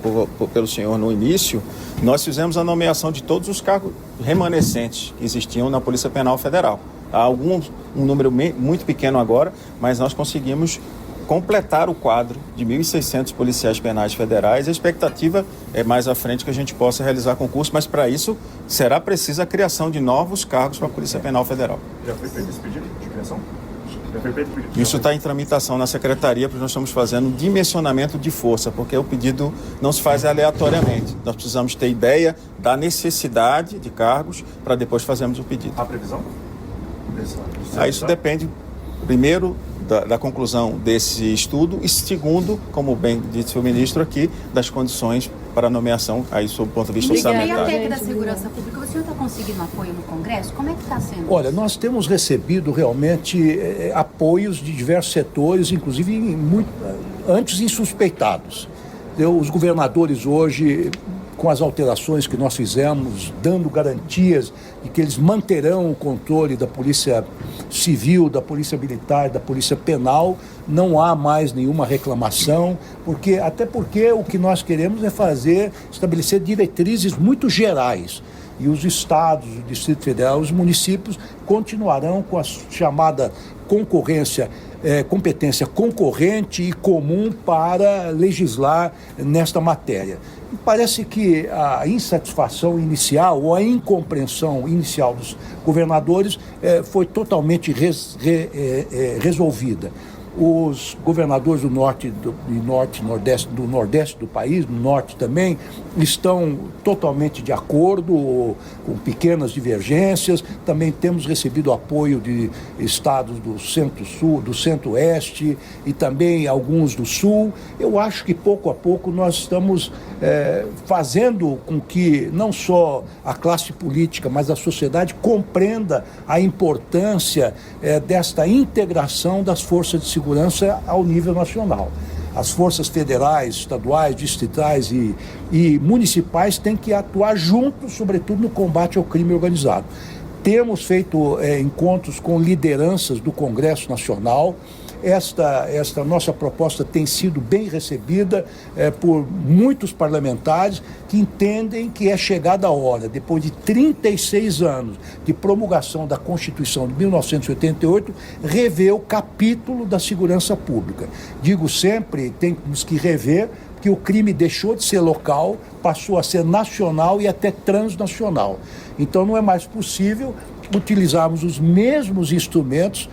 pelo senhor no início, nós fizemos a nomeação de todos os cargos remanescentes que existiam na Polícia Penal Federal. Há um número muito pequeno agora, mas nós conseguimos completar o quadro de 1.600 policiais penais federais. A expectativa é mais à frente que a gente possa realizar concurso, mas para isso será precisa a criação de novos cargos para a Polícia Penal Federal. Já foi feito esse pedido de criação? Isso está em tramitação na Secretaria, porque nós estamos fazendo um dimensionamento de força, porque o pedido não se faz aleatoriamente. Nós precisamos ter ideia da necessidade de cargos para depois fazermos o pedido. A previsão? Isso depende, primeiro, da conclusão desse estudo e, segundo, como bem disse o ministro aqui, das condições para nomeação, aí sob o ponto de vista orçamentário. E a PEC da Segurança Pública, o senhor está conseguindo apoio no Congresso? Como é que está sendo? Olha, nós temos recebido realmente apoios de diversos setores, inclusive antes insuspeitados. Os governadores hoje, com as alterações que nós fizemos, dando garantias de que eles manterão o controle da Polícia Civil, da Polícia Militar, da Polícia Penal, não há mais nenhuma reclamação, até porque o que nós queremos é estabelecer diretrizes muito gerais. E os estados, o Distrito Federal, os municípios continuarão com a chamada competência concorrente e comum para legislar nesta matéria. Parece que a insatisfação inicial ou a incompreensão inicial dos governadores foi totalmente resolvida. Os governadores do nordeste do país, do norte também, estão totalmente de acordo, com pequenas divergências. Também temos recebido apoio de estados do centro-sul, do centro-oeste e também alguns do sul. Eu acho que pouco a pouco nós estamos fazendo com que não só a classe política, mas a sociedade compreenda a importância desta integração das forças de segurança ao nível nacional. As forças federais, estaduais, distritais e municipais têm que atuar juntos, sobretudo no combate ao crime organizado. Temos feito encontros com lideranças do Congresso Nacional. Esta nossa proposta tem sido bem recebida por muitos parlamentares que entendem que é chegada a hora, depois de 36 anos de promulgação da Constituição de 1988, rever o capítulo da segurança pública. Digo sempre, temos que rever, que o crime deixou de ser local, passou a ser nacional e até transnacional. Então não é mais possível utilizarmos os mesmos instrumentos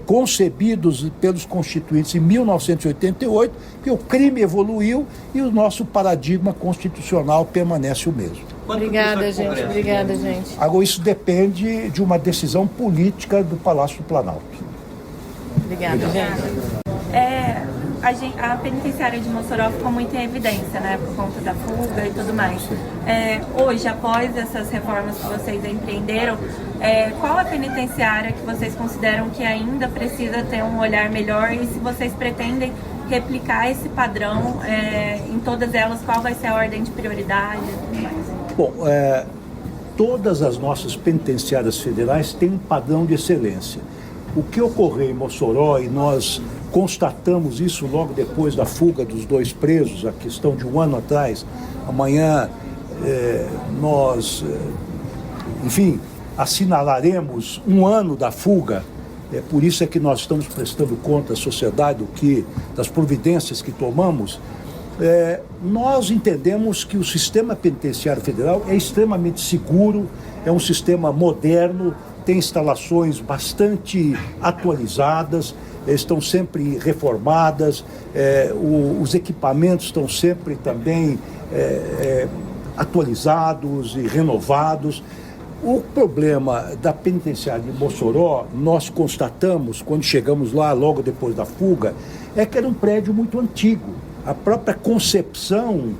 concebidos pelos constituintes em 1988, que o crime evoluiu e o nosso paradigma constitucional permanece o mesmo. Obrigada, gente. Obrigada, gente. Agora, isso depende de uma decisão política do Palácio do Planalto. Obrigada, gente. A penitenciária de Mossoró ficou muito em evidência, né, por conta da fuga e tudo mais. Hoje, após essas reformas que vocês empreenderam, qual a penitenciária que vocês consideram que ainda precisa ter um olhar melhor e se vocês pretendem replicar esse padrão em todas elas, qual vai ser a ordem de prioridade e tudo mais? Bom, todas as nossas penitenciárias federais têm um padrão de excelência. O que ocorreu em Mossoró, e nós constatamos isso logo depois da fuga dos 2 presos, a questão de 1 ano atrás. Amanhã nós, assinalaremos 1 ano da fuga. Por isso é que nós estamos prestando conta à sociedade das providências que tomamos. Nós entendemos que o sistema penitenciário federal é extremamente seguro, é um sistema moderno, tem instalações bastante atualizadas, estão sempre reformadas, os equipamentos estão sempre também atualizados e renovados. O problema da penitenciária de Mossoró, nós constatamos, quando chegamos lá, logo depois da fuga, é que era um prédio muito antigo. A própria concepção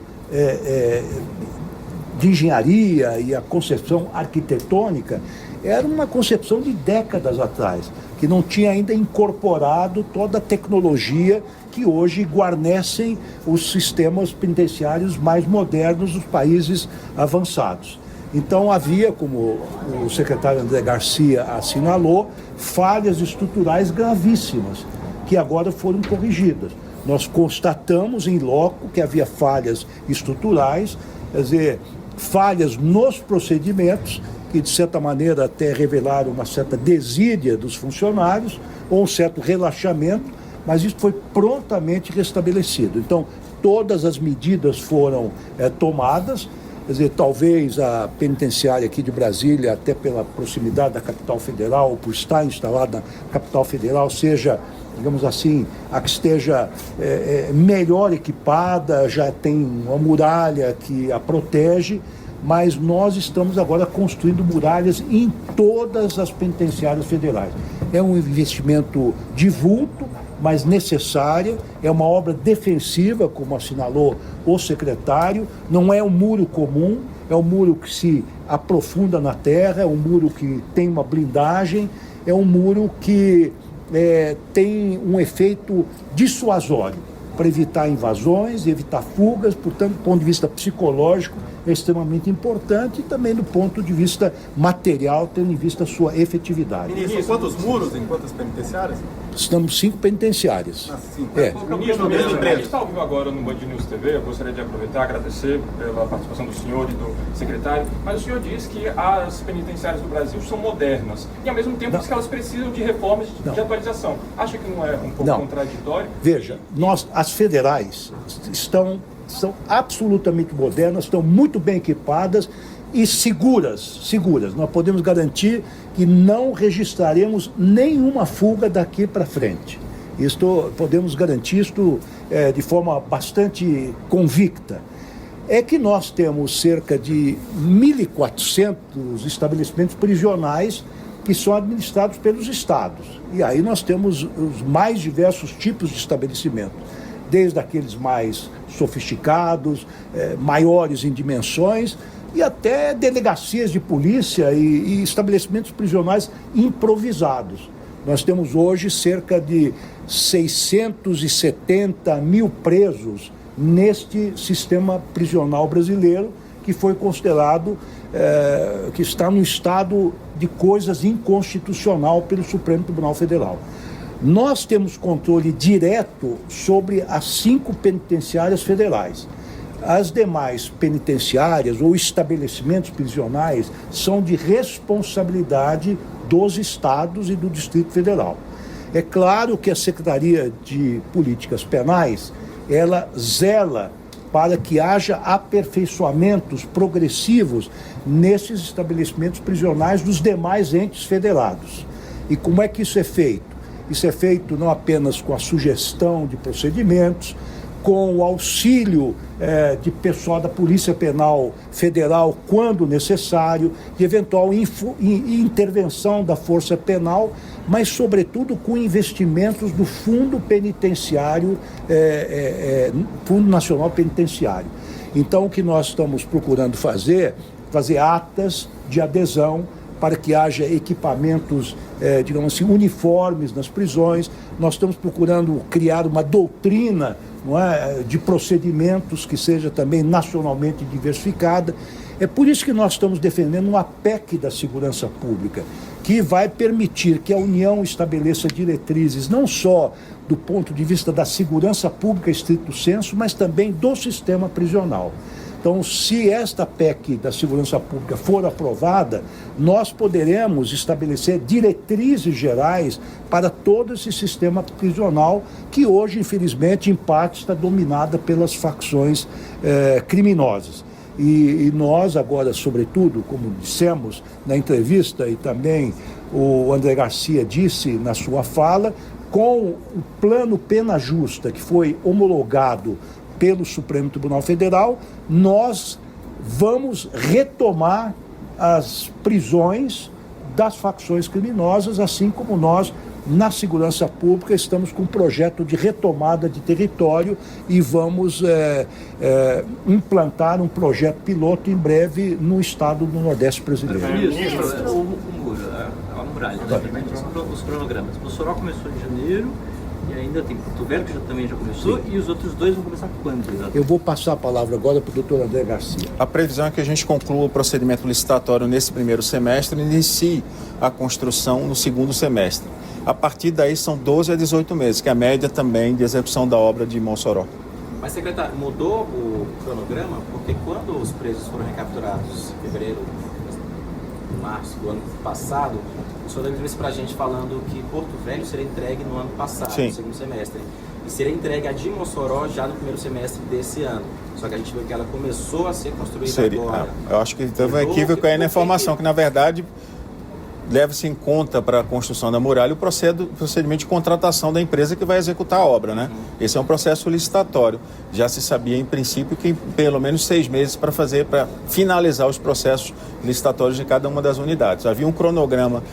de engenharia e a concepção arquitetônica era uma concepção de décadas atrás, que não tinha ainda incorporado toda a tecnologia que hoje guarnecem os sistemas penitenciários mais modernos dos países avançados. Então havia, como o secretário André Garcia assinalou, falhas estruturais gravíssimas, que agora foram corrigidas. Nós constatamos em loco que havia falhas estruturais, quer dizer, falhas nos procedimentos, que de certa maneira até revelaram uma certa desídia dos funcionários, ou um certo relaxamento, mas isso foi prontamente restabelecido. Então, todas as medidas foram tomadas, quer dizer, talvez a penitenciária aqui de Brasília, até pela proximidade da capital federal, ou por estar instalada na capital federal, seja, digamos assim, a que esteja melhor equipada, já tem uma muralha que a protege, mas nós estamos agora construindo muralhas em todas as penitenciárias federais. É um investimento de vulto, mas necessária, é uma obra defensiva, como assinalou o secretário, não é um muro comum, é um muro que se aprofunda na terra, é um muro que tem uma blindagem, é um muro que tem um efeito dissuasório para evitar invasões, evitar fugas, portanto, do ponto de vista psicológico, é extremamente importante e também do ponto de vista material, tendo em vista a sua efetividade. Ministro, quantos muros em quantas penitenciárias? Estamos 5 penitenciárias. Ministro, a gente está ao vivo agora no Band News TV. Eu gostaria de aproveitar e agradecer pela participação do senhor e do secretário. Mas o senhor diz que as penitenciárias do Brasil são modernas e, ao mesmo tempo, diz que elas precisam de reformas de atualização. Acha que não é um pouco contraditório? Veja, as federais são absolutamente modernas, estão muito bem equipadas e seguras. Nós podemos garantir que não registraremos nenhuma fuga daqui para frente. Podemos garantir isto de forma bastante convicta. É que nós temos cerca de 1.400 estabelecimentos prisionais que são administrados pelos estados. E aí nós temos os mais diversos tipos de estabelecimento, desde aqueles mais sofisticados, maiores em dimensões, e até delegacias de polícia e estabelecimentos prisionais improvisados. Nós temos hoje cerca de 670 mil presos neste sistema prisional brasileiro, que foi considerado, que está no estado de coisas inconstitucional pelo Supremo Tribunal Federal. Nós temos controle direto sobre as 5 penitenciárias federais. As demais penitenciárias ou estabelecimentos prisionais são de responsabilidade dos estados e do Distrito Federal. É claro que a Secretaria de Políticas Penais, ela zela para que haja aperfeiçoamentos progressivos nesses estabelecimentos prisionais dos demais entes federados. E como é que isso é feito? Isso é feito não apenas com a sugestão de procedimentos, com o auxílio de pessoal da Polícia Penal Federal, quando necessário, de eventual intervenção da Força Penal, mas, sobretudo, com investimentos do Fundo Penitenciário, Fundo Nacional Penitenciário. Então, o que nós estamos procurando fazer atas de adesão para que haja equipamentos, digamos assim, uniformes nas prisões. Nós estamos procurando criar uma doutrina, não é, de procedimentos que seja também nacionalmente diversificada. É por isso que nós estamos defendendo uma PEC da segurança pública, que vai permitir que a União estabeleça diretrizes não só do ponto de vista da segurança pública estrito sensu, mas também do sistema prisional. Então, se esta PEC da segurança pública for aprovada, nós poderemos estabelecer diretrizes gerais para todo esse sistema prisional que hoje, infelizmente, em parte está dominada pelas facções criminosas. E nós agora, sobretudo, como dissemos na entrevista e também o André Garcia disse na sua fala, com o plano Pena Justa que foi homologado pelo Supremo Tribunal Federal, nós vamos retomar as prisões das facções criminosas, assim como nós, na segurança pública, estamos com um projeto de retomada de território e vamos implantar um projeto piloto em breve no estado do Nordeste brasileiro. Os cronogramas. Mossoró começou em janeiro, e ainda tem Porto Velho, que também já começou. Sim. E os outros dois vão começar quando? Exatamente? Eu vou passar a palavra agora para o doutor André Garcia. A previsão é que a gente conclua o procedimento licitatório nesse primeiro semestre e inicie a construção no segundo semestre. A partir daí são 12 a 18 meses, que é a média também de execução da obra de Mossoró. Mas, secretário, mudou o cronograma? Porque quando os presos foram recapturados em fevereiro, março do ano passado, o senhor deu entrevista para a gente falando que Porto Velho seria entregue no ano passado, no segundo semestre. E seria entregue a de Mossoró já no primeiro semestre desse ano. Só que a gente viu que ela começou a ser construída agora. Eu acho que teve um equívoco aí na informação, que na verdade leva-se em conta para a construção da muralha o procedimento de contratação da empresa que vai executar a obra, né? Esse é um processo licitatório. Já se sabia, em princípio, que pelo menos 6 meses para finalizar os processos licitatórios de cada uma das unidades. Havia um cronograma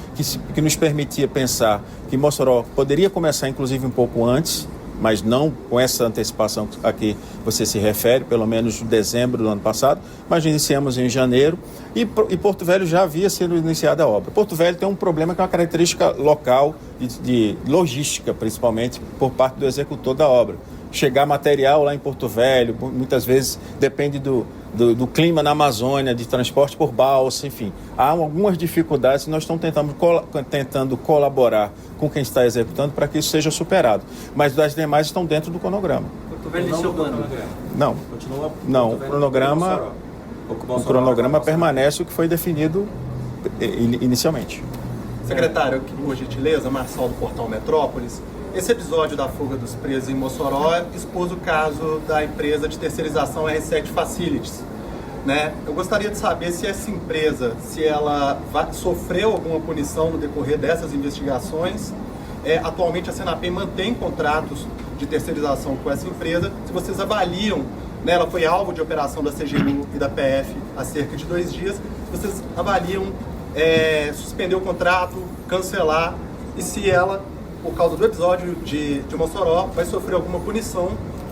que nos permitia pensar que Mossoró poderia começar, inclusive, um pouco antes, mas não com essa antecipação a que você se refere, pelo menos em dezembro do ano passado, mas iniciamos em janeiro e Porto Velho já havia sido iniciada a obra. Porto Velho tem um problema que é uma característica local de logística, principalmente por parte do executor da obra. chegar material lá em Porto Velho, muitas vezes depende do clima na Amazônia, de transporte por balsa, enfim. Há algumas dificuldades e nós estamos tentando colaborar com quem está executando para que isso seja superado. Mas as demais estão dentro do cronograma. Porto Velho iniciou quando? Não. Continua Não, o cronograma permanece o que foi definido inicialmente. Secretário, por gentileza, Marçal do Portal Metrópolis. Esse episódio da fuga dos presos em Mossoró expôs o caso da empresa de terceirização R7 Facilities, né? Eu gostaria de saber se essa empresa, se ela sofreu alguma punição no decorrer dessas investigações. Atualmente a Senapem mantém contratos de terceirização com essa empresa. Se vocês avaliam, né, ela foi alvo de operação da CGU e da PF há cerca de 2 dias, se vocês avaliam suspender o contrato, cancelar, e se ela, por causa do episódio de Mossoró, vai sofrer alguma punição,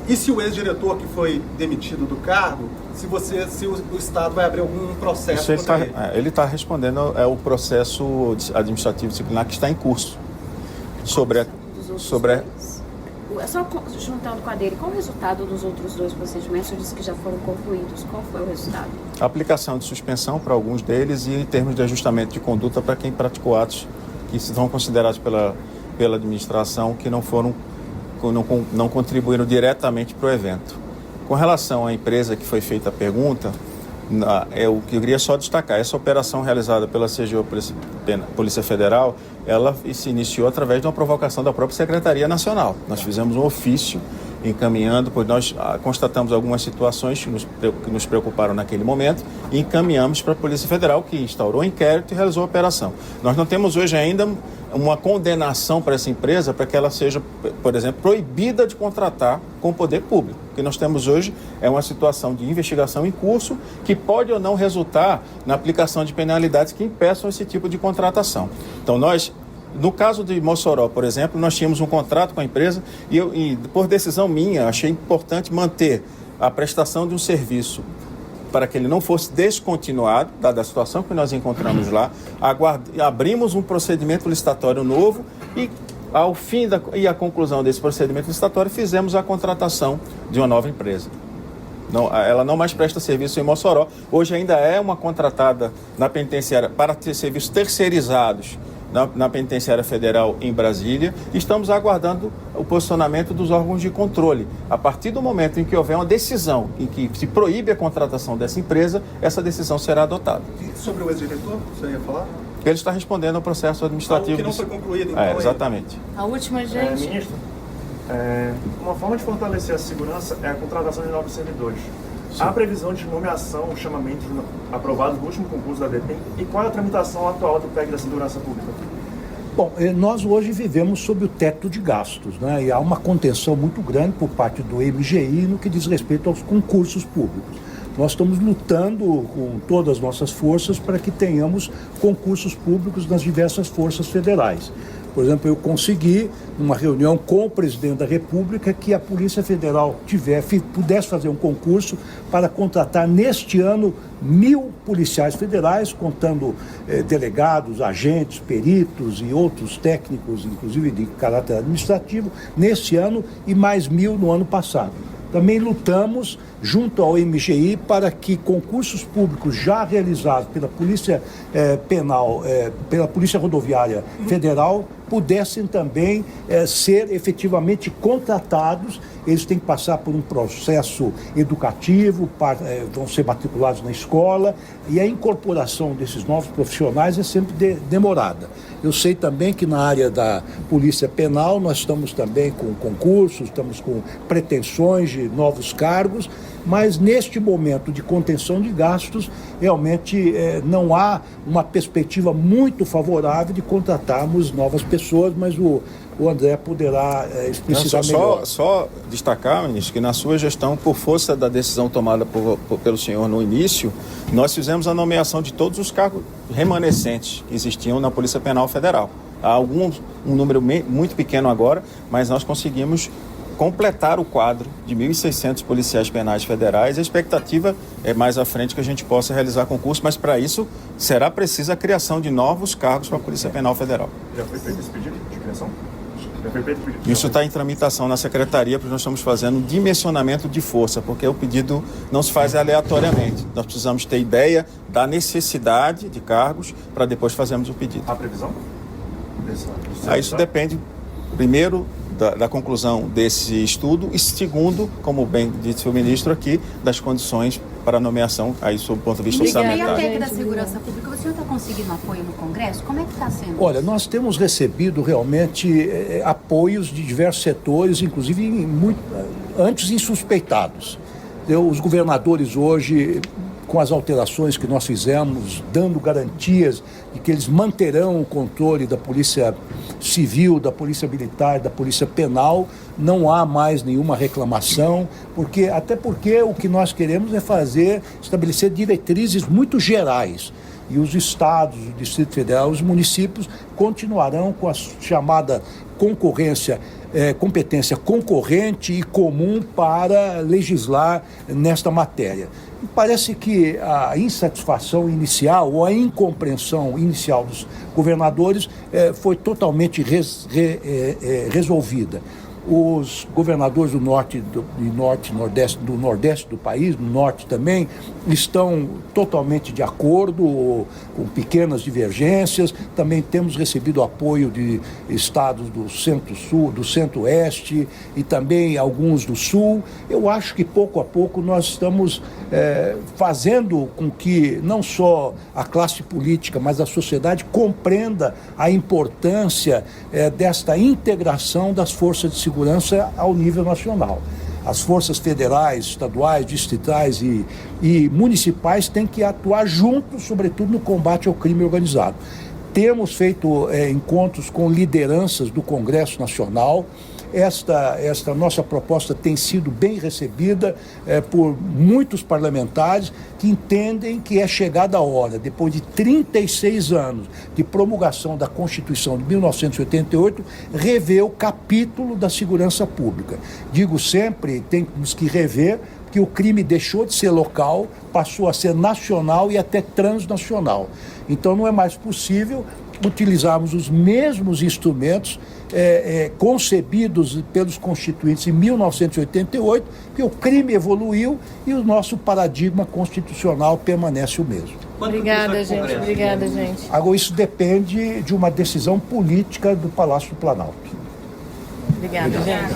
e se o ex-diretor que foi demitido do cargo, se o Estado vai abrir algum processo contra ele. Ele está respondendo o processo administrativo disciplinar que está em curso sobre Só juntando com a dele, qual o resultado dos outros 2 procedimentos? Você disse que já foram concluídos. Qual foi o resultado? Aplicação de suspensão para alguns deles e em termos de ajustamento de conduta para quem praticou atos que são considerados pela administração que não contribuíram diretamente para o evento. Com relação à empresa que foi feita a pergunta, o que eu queria só destacar, essa operação realizada pela CGU Polícia Federal, ela se iniciou através de uma provocação da própria Secretaria Nacional. Nós fizemos um ofício encaminhando, pois nós constatamos algumas situações que nos preocuparam naquele momento e encaminhamos para a Polícia Federal, que instaurou um inquérito e realizou a operação. Nós não temos hoje ainda uma condenação para essa empresa para que ela seja, por exemplo, proibida de contratar com o poder público. O que nós temos hoje é uma situação de investigação em curso que pode ou não resultar na aplicação de penalidades que impeçam esse tipo de contratação. Então no caso de Mossoró, por exemplo, nós tínhamos um contrato com a empresa e por decisão minha, achei importante manter a prestação de um serviço para que ele não fosse descontinuado, dada a situação que nós encontramos lá. Abrimos um procedimento licitatório novo e, ao fim e à conclusão desse procedimento licitatório, fizemos a contratação de uma nova empresa. Ela não mais presta serviço em Mossoró. Hoje ainda é uma contratada na penitenciária para ter serviços terceirizados na Penitenciária Federal em Brasília. Estamos aguardando o posicionamento dos órgãos de controle. A partir do momento em que houver uma decisão em que se proíbe a contratação dessa empresa, essa decisão será adotada. E sobre o ex-diretor, você ia falar? Ele está respondendo ao processo administrativo. Algo que não foi concluído, então. Exatamente. A última, gente. Ministro, uma forma de fortalecer a segurança é a contratação de novos servidores. Sim. Há previsão de nomeação, chamamento aprovados no último concurso da DEPEN? E qual é a tramitação atual do PEC da Segurança Pública? Bom, nós hoje vivemos sob o teto de gastos, né? E há uma contenção muito grande por parte do MGI no que diz respeito aos concursos públicos. Nós estamos lutando com todas as nossas forças para que tenhamos concursos públicos nas diversas forças federais. Por exemplo, eu consegui, numa reunião com o presidente da República, que a Polícia Federal pudesse fazer um concurso para contratar neste ano 1.000 policiais federais, contando delegados, agentes, peritos e outros técnicos, inclusive de caráter administrativo, neste ano e mais 1.000 no ano passado. Também lutamos junto ao MGI para que concursos públicos já realizados pela Polícia Penal, pela Polícia Rodoviária Federal, pudessem também ser efetivamente contratados. Eles têm que passar por um processo educativo, vão ser matriculados na escola, e a incorporação desses novos profissionais é sempre demorada. Eu sei também que na área da Polícia Penal nós estamos também com concursos, estamos com pretensões de novos cargos, mas neste momento de contenção de gastos, realmente não há uma perspectiva muito favorável de contratarmos novas pessoas, mas o André poderá explicitar melhor. Só destacar, ministro, que na sua gestão, por força da decisão tomada pelo senhor no início, nós fizemos a nomeação de todos os cargos remanescentes que existiam na Polícia Penal Federal. Há um número muito pequeno agora, mas nós conseguimos completar o quadro de 1.600 policiais penais federais. A expectativa é mais à frente que a gente possa realizar concurso, mas para isso será precisa a criação de novos cargos para a Polícia Penal Federal. Já foi feito esse pedido de criação? Isso está em tramitação na secretaria, porque nós estamos fazendo um dimensionamento de força, porque o pedido não se faz aleatoriamente. Nós precisamos ter ideia da necessidade de cargos para depois fazermos o pedido. A previsão? Isso depende, primeiro, da conclusão desse estudo e, segundo, como bem disse o ministro aqui, das condições para nomeação, aí sob o ponto de vista orçamentário. E a PEC da segurança pública, o senhor está conseguindo apoio no Congresso? Como é que está sendo? Olha, nós temos recebido realmente apoios de diversos setores, inclusive antes insuspeitados. Os governadores hoje, com as alterações que nós fizemos, dando garantias de que eles manterão o controle da Polícia Civil, da Polícia Militar, da Polícia Penal, não há mais nenhuma reclamação, até porque o que nós queremos é estabelecer diretrizes muito gerais. E os estados, o Distrito Federal, os municípios continuarão com a chamada competência concorrente e comum para legislar nesta matéria. Parece que a insatisfação inicial ou a incompreensão inicial dos governadores foi totalmente resolvida. Os governadores do Nordeste do país, no Norte também, estão totalmente de acordo, com pequenas divergências. Também temos recebido apoio de estados do Centro-Sul, do Centro-Oeste e também alguns do Sul. Eu acho que pouco a pouco nós estamos fazendo com que não só a classe política, mas a sociedade compreenda a importância desta integração das forças de segurança ao nível nacional. As forças federais, estaduais, distritais e municipais têm que atuar juntos, sobretudo no combate ao crime organizado. Temos feito encontros com lideranças do Congresso Nacional. Esta nossa proposta tem sido bem recebida por muitos parlamentares que entendem que é chegada a hora, depois de 36 anos de promulgação da Constituição de 1988, rever o capítulo da segurança pública. Digo sempre, temos que rever, que o crime deixou de ser local, passou a ser nacional e até transnacional. Então não é mais possível utilizarmos os mesmos instrumentos concebidos pelos constituintes em 1988, que o crime evoluiu e o nosso paradigma constitucional permanece o mesmo. Obrigada, gente. Agora, isso depende de uma decisão política do Palácio do Planalto. Obrigada, gente.